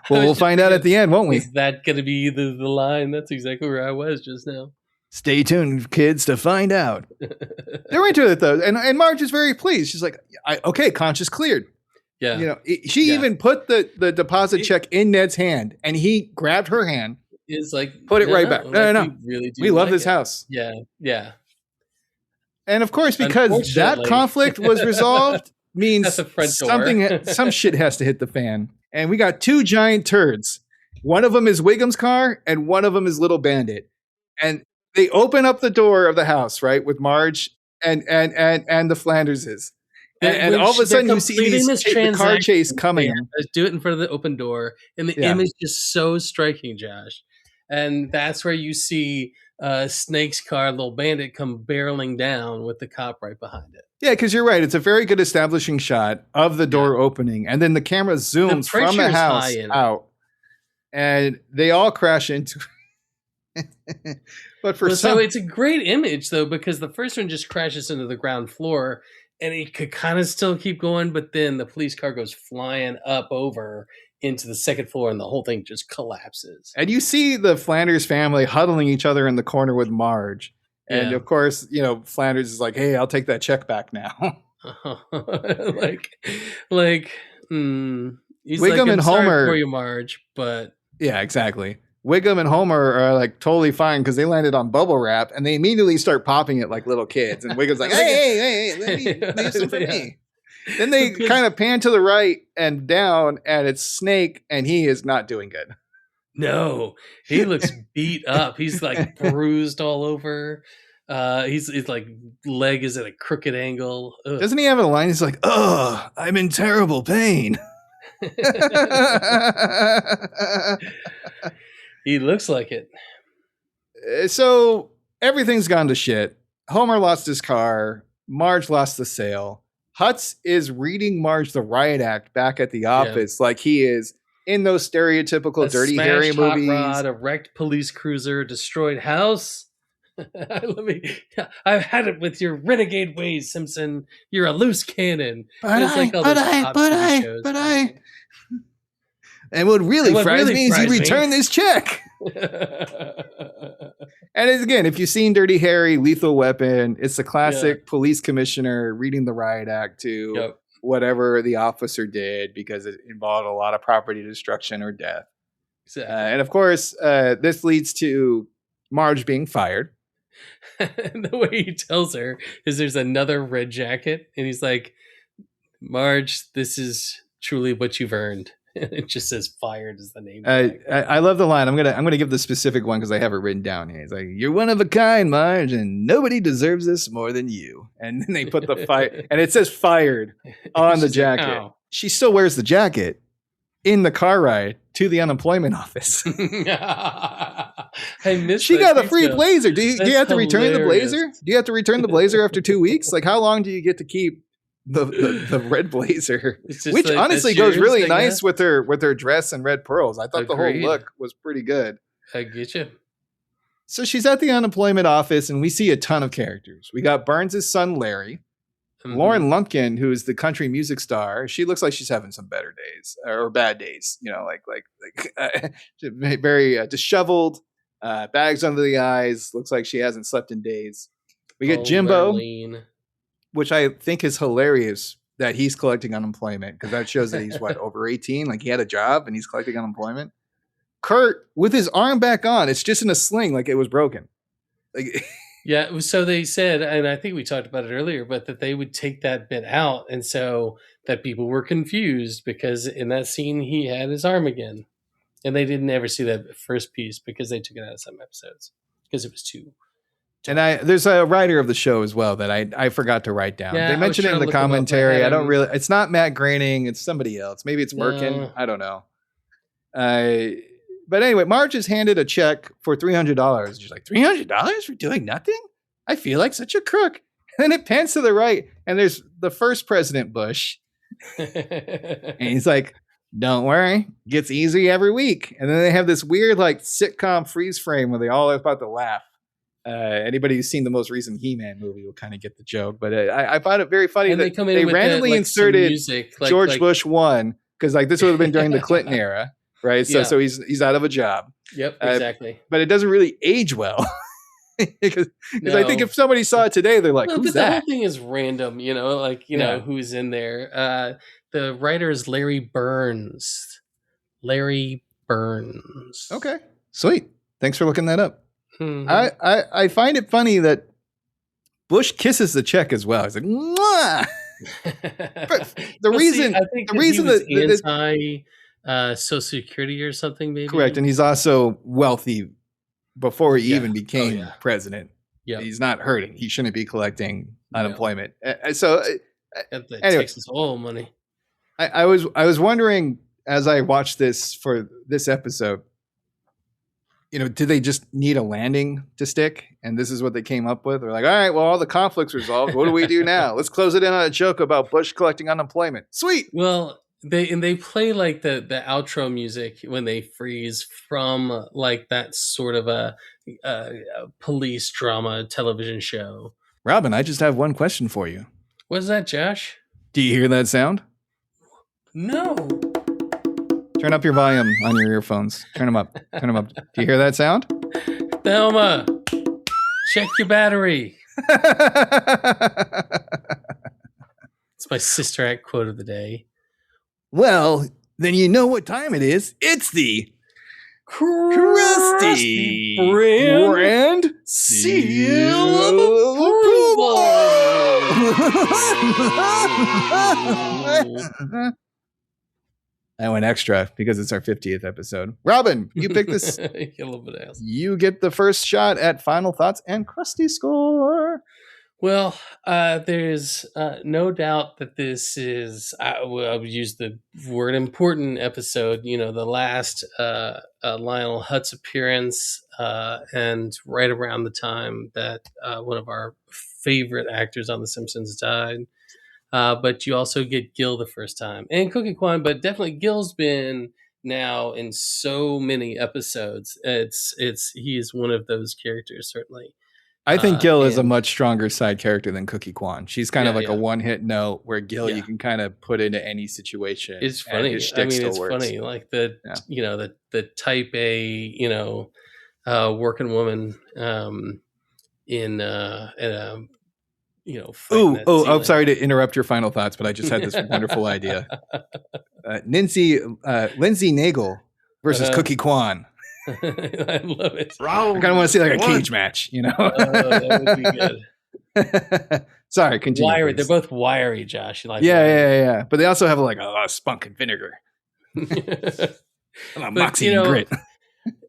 Well, we'll find out at the end, won't we? Is that going to be the line? That's exactly where I was just now. Stay tuned, kids, to find out. They're into it, though. And Marge is very pleased. She's like, okay, conscience cleared. Yeah. You know, she even put the deposit check in Ned's hand, and he grabbed her hand. Is like, put it right back. No. We love this house. Yeah. Yeah. And of course, because that conflict was resolved, means some shit has to hit the fan. And we got two giant turds. One of them is Wiggum's car, and one of them is Little Bandit. And they open up the door of the house, right, with Marge and the Flanderses. And all of a sudden you see the car chase coming. Do it in front of the open door. And the image is so striking, Josh. And that's where you see Snake's car, Little Bandit, come barreling down with the cop right behind it. Yeah, because you're right. It's a very good establishing shot of the door opening. And then the camera zooms from the house out. And they all crash into it. But so it's a great image, though, because the first one just crashes into the ground floor. And it could kind of still keep going, but then the police car goes flying up over into the second floor, and the whole thing just collapses. And you see the Flanders family huddling each other in the corner with Marge. And of course, you know, Flanders is like, hey, I'll take that check back now. He's Wiggum like, and Homer for you, Marge, but yeah, exactly. Wiggum and Homer are like totally fine because they landed on bubble wrap and they immediately start popping it like little kids. And Wiggum's like, hey, leave some for me. Then they kind of pan to the right and down, and it's Snake, and he is not doing good. No, he looks beat up. He's like bruised all over. He's like leg is at a crooked angle. Ugh. Doesn't he have a line? He's like, "Oh, I'm in terrible pain." He looks like it. So everything's gone to shit. Homer lost his car. Marge lost the sale. Hutz is reading Marge the riot act back at the office like he is in those stereotypical Dirty Harry movies. Rod, a wrecked police cruiser, destroyed house. I've had it with your renegade ways, Simpson. You're a loose cannon. But I. And what really fries me is he returned this check. And it's, again, if you've seen Dirty Harry, Lethal Weapon, it's the classic police commissioner reading the riot act to whatever the officer did because it involved a lot of property destruction or death. Exactly. And of course, this leads to Marge being fired. The way he tells her is there's another red jacket, and he's like, Marge, this is truly what you've earned. It just says fired is the name. I love the line. I'm gonna give the specific one because I have it written down here. It's like, you're one of a kind, Marge, and nobody deserves this more than you. And then they put the fire, and it says fired on the jacket. Like, she still wears the jacket in the car ride to the unemployment office. She got a free blazer. Do you have to return the blazer? Do you have to return the blazer after 2 weeks? Like, how long do you get to keep the red blazer, which like, honestly goes really nice with her dress and red pearls? I thought the whole look was pretty good. I get you. So she's at the unemployment office, and we see a ton of characters. We got Burns' son Larry, Lauren Lumpkin, who is the country music star. She looks like she's having some better days or bad days. You know, like very disheveled, bags under the eyes. Looks like she hasn't slept in days. We get Jimbo. Marlene. Which I think is hilarious that he's collecting unemployment because that shows that he's over 18. Like he had a job and he's collecting unemployment. Kurt with his arm back on, it's just in a sling, like it was broken. Like, yeah. So they said, and I think we talked about it earlier, but that they would take that bit out, and so that people were confused because in that scene he had his arm again, and they didn't ever see that first piece because they took it out of some episodes because it was too. And there's a writer of the show as well that I forgot to write down. They mentioned it in the commentary. I don't really. It's not Matt Groening. It's somebody else. Maybe it's Merkin. I don't know. But anyway, Marge is handed a check for $300. She's like, $300 for doing nothing? I feel like such a crook. And then it pans to the right, and there's the first President Bush, and he's like, "Don't worry, gets easy every week." And then they have this weird like sitcom freeze frame where they all are about to laugh. Anybody who's seen the most recent He-Man movie will kind of get the joke, but I found it very funny that they randomly inserted music, George Bush 1 because like this would have been during the Clinton era, right? So he's out of a job. Yep, exactly. But it doesn't really age well because I think if somebody saw it today, they're like, "Who's that?" The whole thing is random, know who's in there. The writer is Larry Burns. Larry Burns. Okay, sweet. Thanks for looking that up. Mm-hmm. I find it funny that Bush kisses the check as well. He's like, "Mwah!" But the reason that anti Social Security or something, maybe correct, and he's also wealthy before he even became president. Yeah, he's not hurting. He shouldn't be collecting unemployment. So the anyway, Texas oil money. I was wondering as I watched this for this episode. Did they just need a landing to stick? And this is what they came up with? They're like, all right, well, all the conflicts resolved. What do we do now? Let's close it in on a joke about Bush collecting unemployment. Sweet. Well, they play like the outro music when they freeze from like that sort of a police drama television show. Robin, I just have one question for you. What's that, Josh? Do you hear that sound? No. Turn up your volume on your earphones. Turn them up. Turn them up. Do you hear that sound? Thelma, check your battery. It's my Sister Act quote of the day. Well, then you know what time it is. It's the Krusty Brand Seal of Approval. I went extra because it's our 50th episode. Robin, you pick this. You get the first shot at final thoughts and Krusty score. Well, there's no doubt that this is, I would use the word important episode, the last Lionel Hutz appearance, and right around the time that one of our favorite actors on The Simpsons died. But you also get Gil the first time, and Cookie Kwan, but definitely Gil's been now in so many episodes. He is one of those characters, certainly. I think Gil is a much stronger side character than Cookie Kwan. She's kind of like a one-hit note where Gil you can kind of put into any situation. It's funny. It's funny like the type A, working woman in a I'm sorry to interrupt your final thoughts, but I just had this wonderful idea. Lindsay Nagel versus Cookie Kwan. I love it. I kind of want to see like a cage match, that would be good. Sorry, continue. Wiry. They're both wiry, Josh. You like yeah. But they also have like spunk and vinegar. Moxie and grit.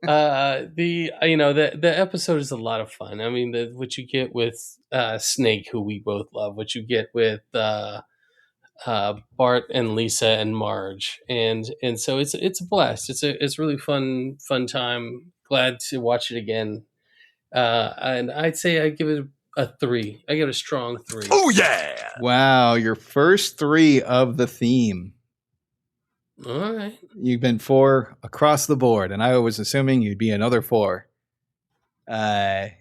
The episode is a lot of fun. I mean, what you get with Snake, who we both love, what you get with Bart and Lisa and Marge, and so it's a blast. It's really fun time. Glad to watch it again. And I'd say I give it a 3. I give it a strong 3. Oh yeah! Wow, your first 3 of the theme. All right. You've been 4 across the board, and I was assuming you'd be another 4.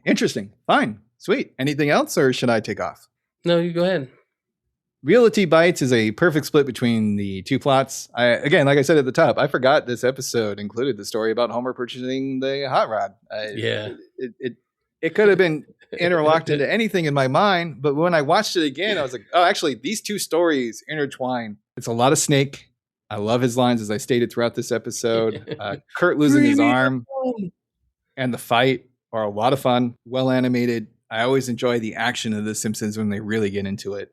Interesting. Fine. Sweet. Anything else, or should I take off? No, you go ahead. Realty Bites is a perfect split between the 2 plots. Again, like I said at the top, I forgot this episode included the story about Homer purchasing the hot rod. It could have been interlocked into anything in my mind, but when I watched it again, I was like, oh, actually, these 2 stories intertwine. It's a lot of Snake. I love his lines, as I stated throughout this episode. Kurt losing his arm and the fight are a lot of fun, well animated. I always enjoy the action of The Simpsons when they really get into it.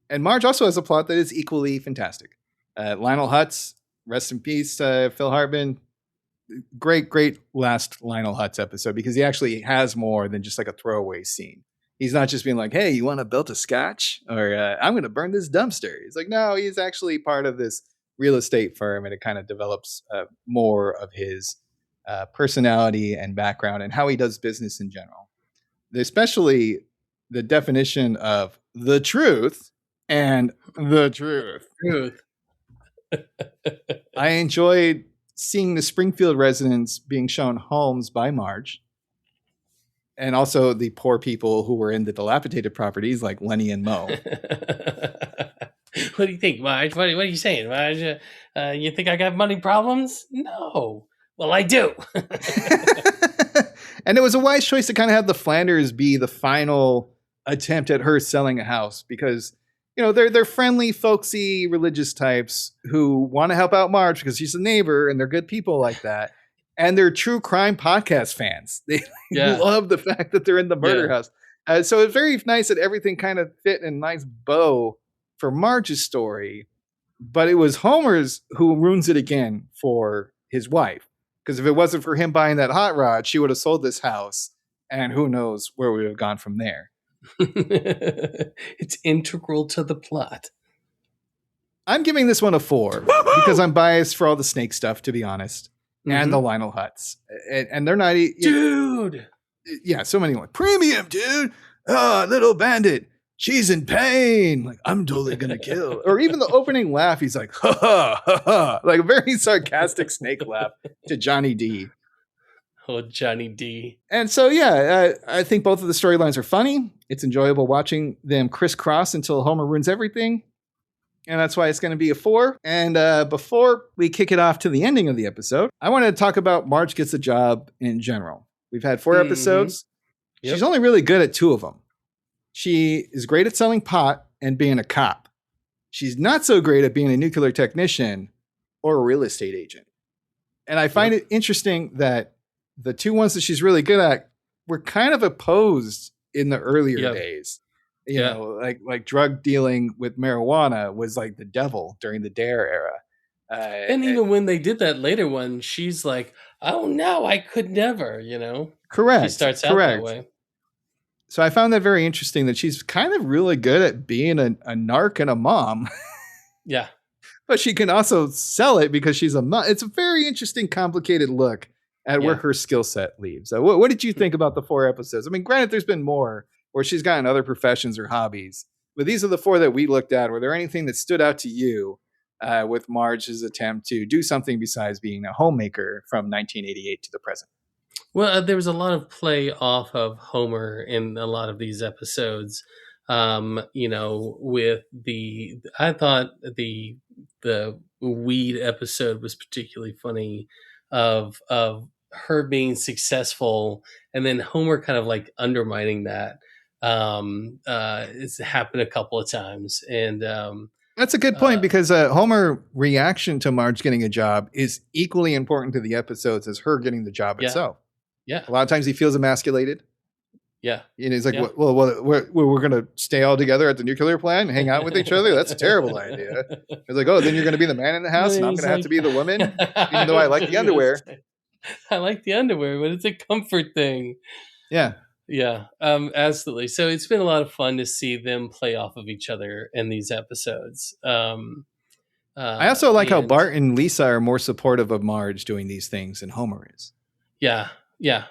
And Marge also has a plot that is equally fantastic. Lionel Hutz, rest in peace, Phil Hartman. Great last Lionel Hutz episode, because he actually has more than just like a throwaway scene. He's not just being like, hey, you want to build a scotch? Or I'm going to burn this dumpster. He's like, no, he's actually part of this real estate firm, and it kind of develops more of his personality and background and how he does business in general. Especially the definition of the truth and the truth. I enjoyed seeing the Springfield residents being shown homes by Marge, and also the poor people who were in the dilapidated properties like Lenny and Mo. What do you think, Marge? What are you saying, Marge? You think I got money problems? No. Well, I do. And it was a wise choice to kind of have the Flanders be the final attempt at her selling a house, because they're friendly, folksy, religious types who want to help out Marge because she's a neighbor, and they're good people like that. And they're true crime podcast fans. They love the fact that they're in the murder house. So it's very nice that everything kind of fit in a nice bow for Marge's story, but it was Homer's who ruins it again for his wife. Because if it wasn't for him buying that hot rod, she would have sold this house, and who knows where we would have gone from there. It's integral to the plot. I'm giving this one a 4 because I'm biased for all the Snake stuff, to be honest, and the Lionel Hutz, and they're not, dude. Yeah, so many like premium, dude. Oh, little bandit. She's in pain. Like, I'm totally gonna kill. Or even the opening laugh, he's like, ha ha ha ha, like a very sarcastic Snake laugh to Johnny D. Oh, Johnny D. And so, I think both of the storylines are funny. It's enjoyable watching them crisscross until Homer ruins everything. And that's why it's going to be a 4. And before we kick it off to the ending of the episode, I want to talk about Marge Gets a Job in general. We've had 4 episodes. Yep. She's only really good at 2 of them. She is great at selling pot and being a cop. She's not so great at being a nuclear technician or a real estate agent. And I find it interesting that the 2 ones that she's really good at were kind of opposed in the earlier days. You know, like drug dealing with marijuana was like the devil during the Dare era. And even when they did that later one, she's like, oh no, I could never, Correct. She starts out that way. So I found that very interesting that she's kind of really good at being a narc and a mom. Yeah. But she can also sell it because she's a mom. It's a very interesting, complicated look at where her skill set leaves. What did you think about the 4 episodes? I mean, granted, there's been more where she's gotten other professions or hobbies, but these are the 4 that we looked at. Were there anything that stood out to you with Marge's attempt to do something besides being a homemaker from 1988 to the present? Well, there was a lot of play off of Homer in a lot of these episodes. With I thought the weed episode was particularly funny of her being successful and then Homer kind of like undermining that. It's happened a couple of times, and that's a good point because Homer reaction to Marge getting a job is equally important to the episodes as her getting the job itself. Yeah, a lot of times he feels emasculated. Yeah, and he's like, "Well, we're going to stay all together at the nuclear plant and hang out with each other. That's a terrible idea." He's like, "Oh, then you're going to be the man in the house, and I'm going to have to be the woman, even though I like the underwear." I like the underwear, but it's a comfort thing. Yeah. Yeah, absolutely. So it's been a lot of fun to see them play off of each other in these episodes. I also like how Bart and Lisa are more supportive of Marge doing these things than Homer is. Yeah. I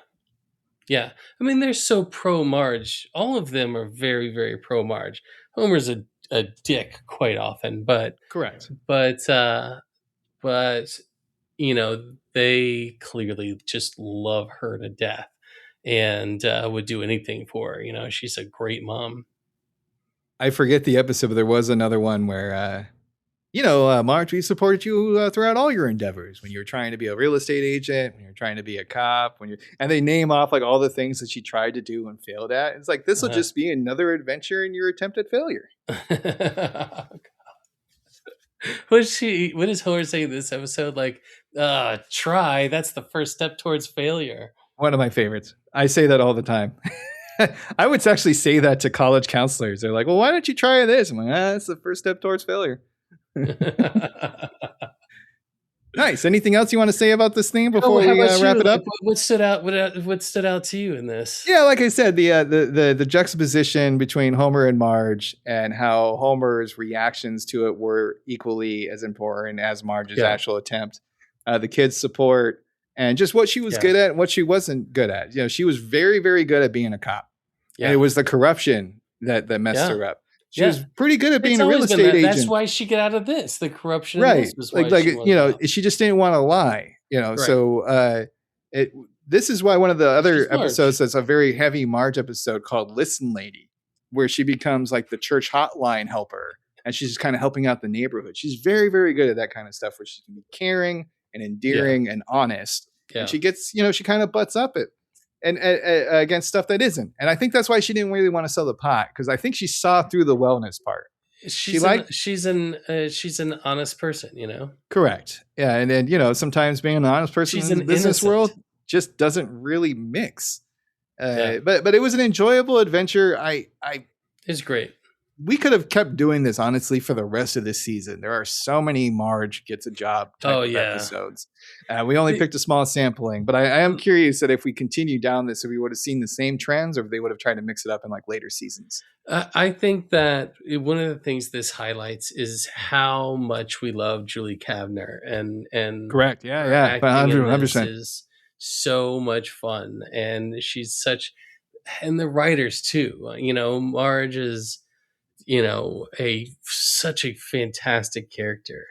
mean, they're so pro Marge. All of them are very, very pro Marge. Homer's a dick quite often, but correct. But they clearly just love her to death. And would do anything for her. She's a great mom. I forget the episode, but there was another one where, Marge, we supported you throughout all your endeavors when you were trying to be a real estate agent, when you're trying to be a cop, and they name off like all the things that she tried to do and failed at. It's like, this will just be another adventure in your attempt at failure. What does Homer say in this episode? Like, try, that's the first step towards failure. One of my favorites. I say that all the time. I would actually say that to college counselors. They're like, well, why don't you try this? I'm like, that's the first step towards failure. Nice. Anything else you want to say about this theme before we wrap it up? What stood out to you in this? Yeah, like I said, the juxtaposition between Homer and Marge and how Homer's reactions to it were equally as important as Marge's actual attempt. The kids' support. And just what she was good at and what she wasn't good at. She was very, very good at being a cop. Yeah. And it was the corruption that messed her up. She was pretty good at being a real estate agent. That's why she got out of this. The corruption. Right. This was why she just didn't want to lie. Right. So this is why one of the other episodes that's a very heavy Marge episode called Listen Lady, where she becomes like the church hotline helper. And she's just kind of helping out the neighborhood. She's very, very good at that kind of stuff where she can be caring and endearing and honest. Yeah. And she gets, she kind of butts up it and against stuff that isn't. And I think that's why she didn't really want to sell the pot, because I think she saw through the wellness part. She's an honest person, Correct. Yeah. And then, sometimes being an honest person in the business world just doesn't really mix. But it was an enjoyable adventure. It's great. We could have kept doing this, honestly, for the rest of this season. There are so many Marge gets a job type of episodes. We only picked a small sampling, but I am curious that if we continue down this, if we would have seen the same trends or if they would have tried to mix it up in like later seasons. I think that one of the things this highlights is how much we love Julie Kavner and correct. Yeah. 100%. Is so much fun. And she's and the writers too, Marge is, such a fantastic character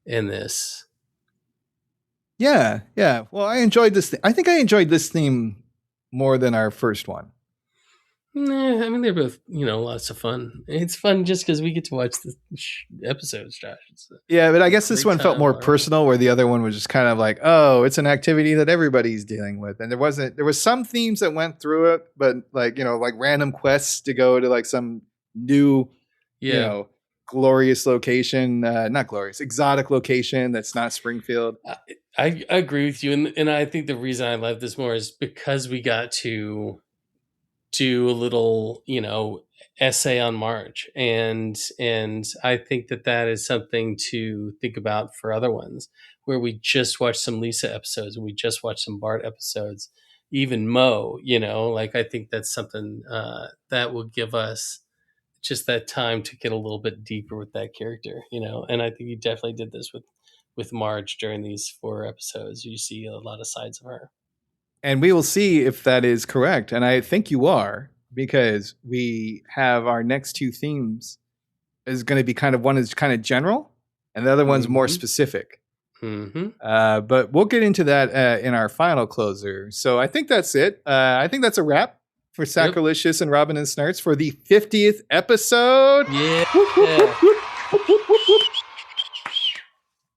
in this. Yeah. Well, I enjoyed this. I think I enjoyed this theme more than our first one. I mean, they're both, lots of fun. It's fun just because we get to watch the episodes, Josh. Yeah, but I guess this one felt more personal, where the other one was just kind of like, oh, it's an activity that everybody's dealing with. And there was some themes that went through it, but like random quests to go to like some new, glorious location, not glorious, exotic location that's not Springfield. I agree with you. And I think the reason I love this more is because we got to do a little, essay on Marge. And I think that is something to think about for other ones, where we just watched some Lisa episodes and we just watched some Bart episodes, even Mo, I think that's something that will give us just that time to get a little bit deeper with that character, and I think you definitely did this with Marge during these 4 episodes. You see a lot of sides of her. And we will see if that is correct. And I think you are, because we have our next 2 themes is going to be one is kind of general and the other one's more specific. But we'll get into that in our final closer. So I think that's it. I think that's a wrap for Sacrilicious and Robin and Snarts for the 50th episode. Yeah.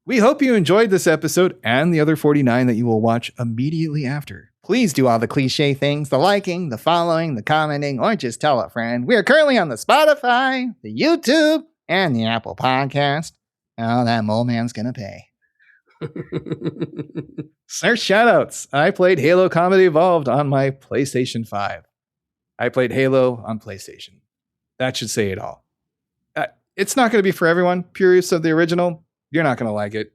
We hope you enjoyed this episode and the other 49 that you will watch immediately after. Please do all the cliche things, the liking, the following, the commenting, or just tell a friend. We are currently on the Spotify, the YouTube, and the Apple Podcast. Oh, that mole man's gonna pay. Snurf shoutouts. I played Halo Comedy Evolved on my PlayStation 5. I played Halo on PlayStation. That should say it all. It's not going to be for everyone. Purists of the original, you're not going to like it.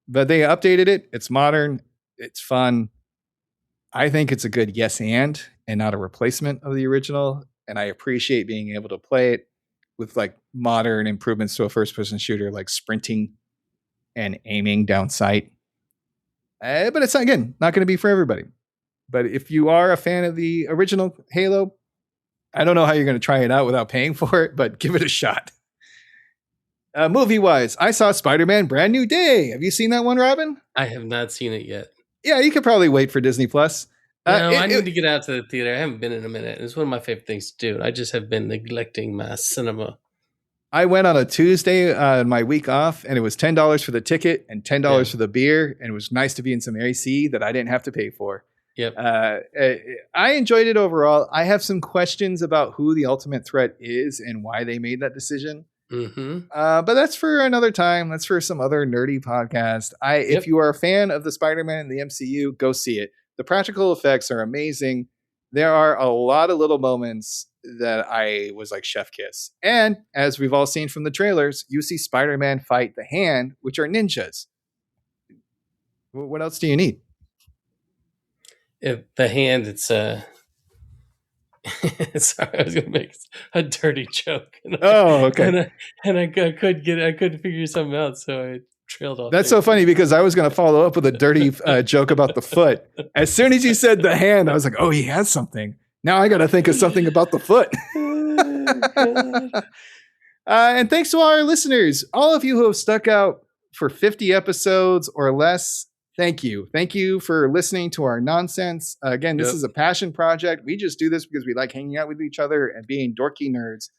But they updated it. It's modern. It's fun. I think it's a good yes and not a replacement of the original. And I appreciate being able to play it with like modern improvements to a first-person shooter, like sprinting and aiming down sight. But it's, again, not going to be for everybody. But if you are a fan of the original Halo, I don't know how you're going to try it out without paying for it, but give it a shot. Movie-wise, I saw Spider-Man Brand New Day. Have you seen that one, Robin? I have not seen it yet. Yeah, you could probably wait for Disney+. I need to get out to the theater. I haven't been in a minute. It's one of my favorite things to do. I just have been neglecting my cinema. I went on a Tuesday, my week off, and it was $10 for the ticket and $10 for the beer, and it was nice to be in some AC that I didn't have to pay for. Yep. I enjoyed it overall. I have some questions about who the ultimate threat is and why they made that decision. Mm-hmm. But that's for another time. That's for some other nerdy podcast. If you are a fan of the Spider-Man and the MCU, go see it. The practical effects are amazing. There are a lot of little moments that I was like chef kiss. And as we've all seen from the trailers, you see Spider-Man fight the Hand, which are ninjas. What else do you need? If the Hand, it's sorry, I was gonna make a dirty joke. Okay. I couldn't figure something out, so I trailed off. That's so funny because I was going to follow up with a dirty joke about the foot. As soon as you said the Hand, I was like, oh, he has something. Now I got to think of something about the foot. And thanks to all our listeners, all of you who have stuck out for 50 episodes or less. Thank you. Thank you for listening to our nonsense. Again, this is a passion project. We just do this because we like hanging out with each other and being dorky nerds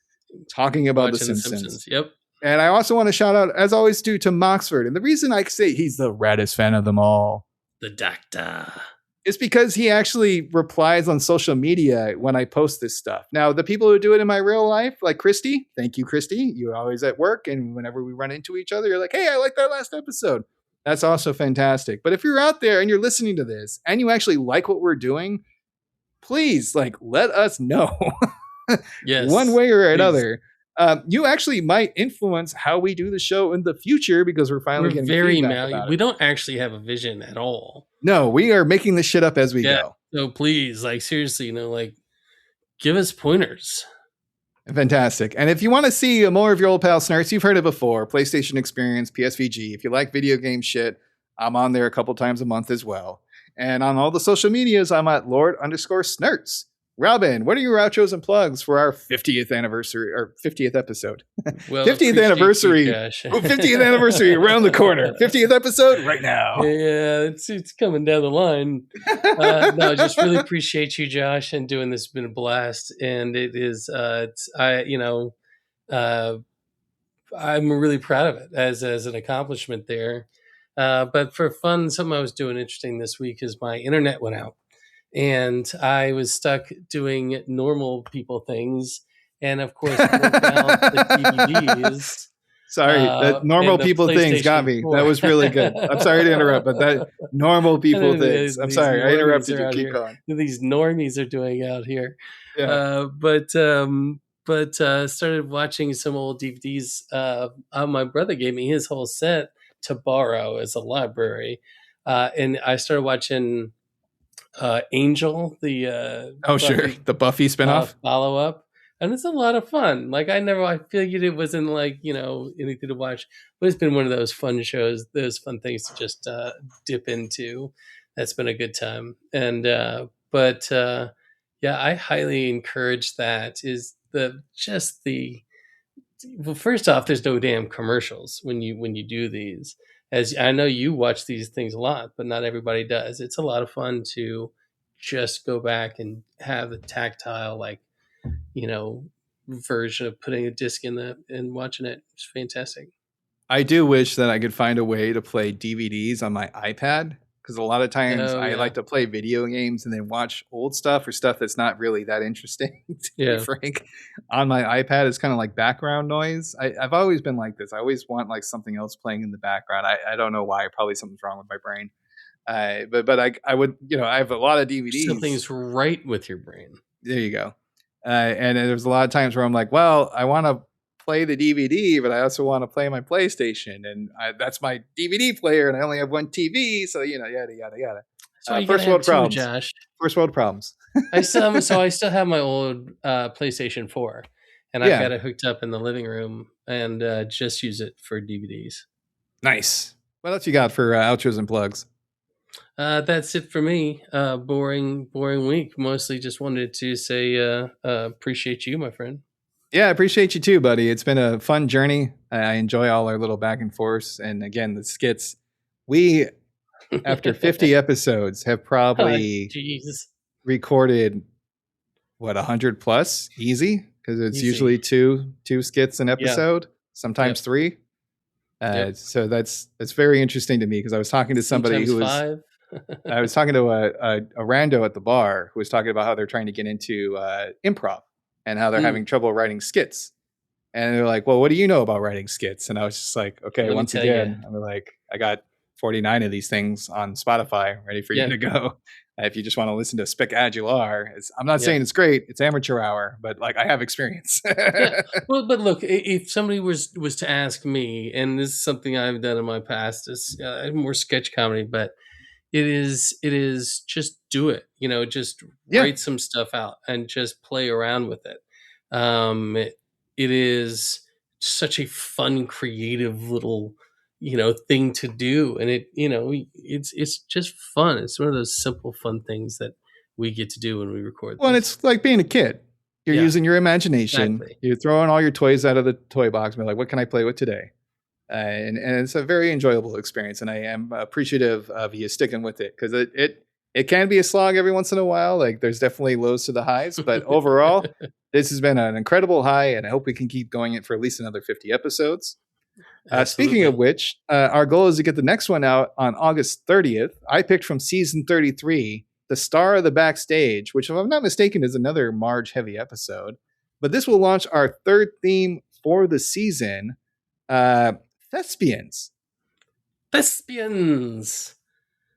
talking about The Simpsons. Yep. And I also want to shout out, as always, to Moxford. And the reason I say he's the raddest fan of them all, the doctor, is because he actually replies on social media when I post this stuff. Now, the people who do it in my real life, like Christy, thank you, Christy. You're always at work. And whenever we run into each other, you're like, hey, I like that last episode. That's also fantastic. But if you're out there and you're listening to this and you actually like what we're doing, please, let us know. Yes, one way or another. You actually might influence how we do the show in the future because we're finally getting feedback about it. We don't actually have a vision at all. No, we are making this shit up as we go. So please, seriously, give us pointers. Fantastic. And if you want to see more of your old pal Snarks, you've heard it before, PlayStation Experience, PSVG. If you like video game shit, I'm on there a couple times a month as well. And on all the social medias, I'm at Lord_Snurts. Robin, what are your outros and plugs for our 50th anniversary or 50th episode? Well, 50th anniversary. 50th anniversary around the corner. 50th episode right now. Yeah, it's coming down the line. No, just really appreciate you, Josh, and doing this. It's been a blast, and it is. I'm really proud of it as an accomplishment there. But for fun, something I was doing interesting this week is my internet went out. And I was stuck doing normal people things. And of course, out the DVDs. Sorry, that normal people things got me. That was really good. I'm sorry to interrupt, but that normal people things. I'm sorry, I interrupted you. Keep going. These normies are doing out here. Yeah. But started watching some old DVDs. My brother gave me his whole set to borrow as a library. And I started watching Angel, the the Buffy spinoff follow up, and it's a lot of fun. I figured it wasn't anything to watch, but it's been one of those fun shows, those fun things to just dip into. That's been a good time, and I highly encourage that. Well, first off, there's no damn commercials when you do these. As I know you watch these things a lot, but not everybody does. It's a lot of fun to just go back and have the tactile, version of putting a disc in and watching it. It's fantastic. I do wish that I could find a way to play DVDs on my iPad, because a lot of times I like to play video games and then watch old stuff or stuff that's not really that interesting, to be frank, on my iPad. It's kind of like background noise. I've always been like this. I always want like something else playing in the background. I don't know why. Probably something's wrong with my brain. But I would, I have a lot of DVDs. Something's right with your brain. There you go. And there's a lot of times where I'm like, well, I want to play the DVD, but I also want to play my PlayStation, and that's my DVD player, and I only have one TV, so yada yada yada. So first world problems, Josh. First world problems. I still have my old PlayStation 4, and I've got it hooked up in the living room, and just use it for DVDs. Nice. What else you got for outros and plugs? That's it for me. Boring week. Mostly just wanted to say appreciate you, my friend. Yeah, I appreciate you too, buddy. It's been a fun journey. I enjoy all our little back and forths. And again, the skits. We, after 50 episodes, have probably recorded, 100 plus? Easy? Because it's usually two skits an episode, sometimes 3. So that's very interesting to me, because I was talking to somebody who was... 5. I was talking to a rando at the bar who was talking about how they're trying to get into improv. And how they're having trouble writing skits. And they're like, well, what do you know about writing skits? And I was just like, okay, once again, I'm like, I got 49 of these things on Spotify ready for you to go. If you just want to listen to Spectacular, I'm not saying it's great. It's amateur hour, but like I have experience. Well, but look, if somebody was to ask me, and this is something I've done in my past, is more sketch comedy, but it is just do it, just write some stuff out and just play around with it. It is such a fun, creative little, thing to do. And it's just fun. It's one of those simple, fun things that we get to do when we record. Well, and it's like being a kid. You're using your imagination. Exactly. You're throwing all your toys out of the toy box and be like, what can I play with today? And it's a very enjoyable experience, and I am appreciative of you sticking with it, because it can be a slog every once in a while. Like there's definitely lows to the highs, but overall, this has been an incredible high, and I hope we can keep going it for at least another 50 episodes. Speaking of which, our goal is to get the next one out on August 30th. I picked from season 33, The Star of the Backstage, which, if I'm not mistaken, is another Marge-heavy episode. But this will launch our third theme for the season. Thespians.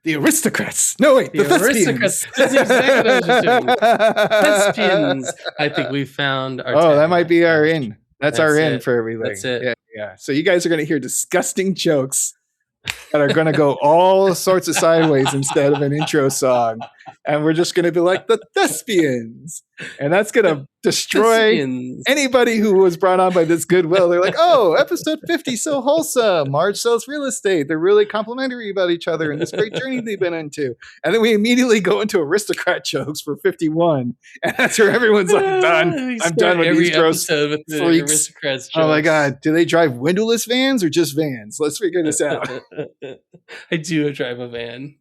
The aristocrats. No, wait, the thespians. That's exactly what I was doing. Thespians. I think we found our that might be our in. That's our in for everything. That's it. Yeah. So you guys are going to hear disgusting jokes that are going to go all sorts of sideways instead of an intro song. And we're just going to be like, the thespians. And that's going to destroy anybody who was brought on by this goodwill. They're like, oh, episode 50, so wholesome. Marge sells real estate. They're really complimentary about each other and this great journey they've been into. And then we immediately go into aristocrat jokes for 51. And that's where everyone's like, done. I'm done with these gross freaks. Oh my God. Do they drive windowless vans or just vans? Let's figure this out. I do drive a van.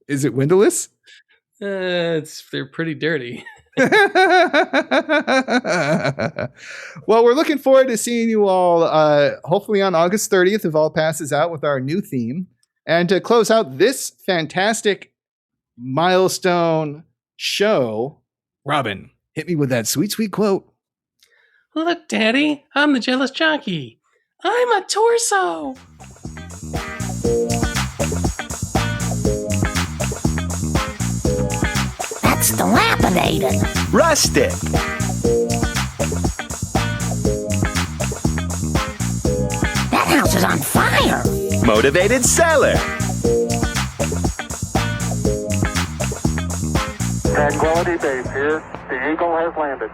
Is it windowless? They're pretty dirty. Well, we're looking forward to seeing you all hopefully on August 30th, if all passes out, with our new theme. And to close out this fantastic milestone show, Robin, hit me with that sweet, sweet quote. Look, Daddy, I'm the jealous jockey. I'm a torso. That's dilapidated. Rustic. That house is on fire. Motivated seller. Tranquility Base here. The Eagle has landed.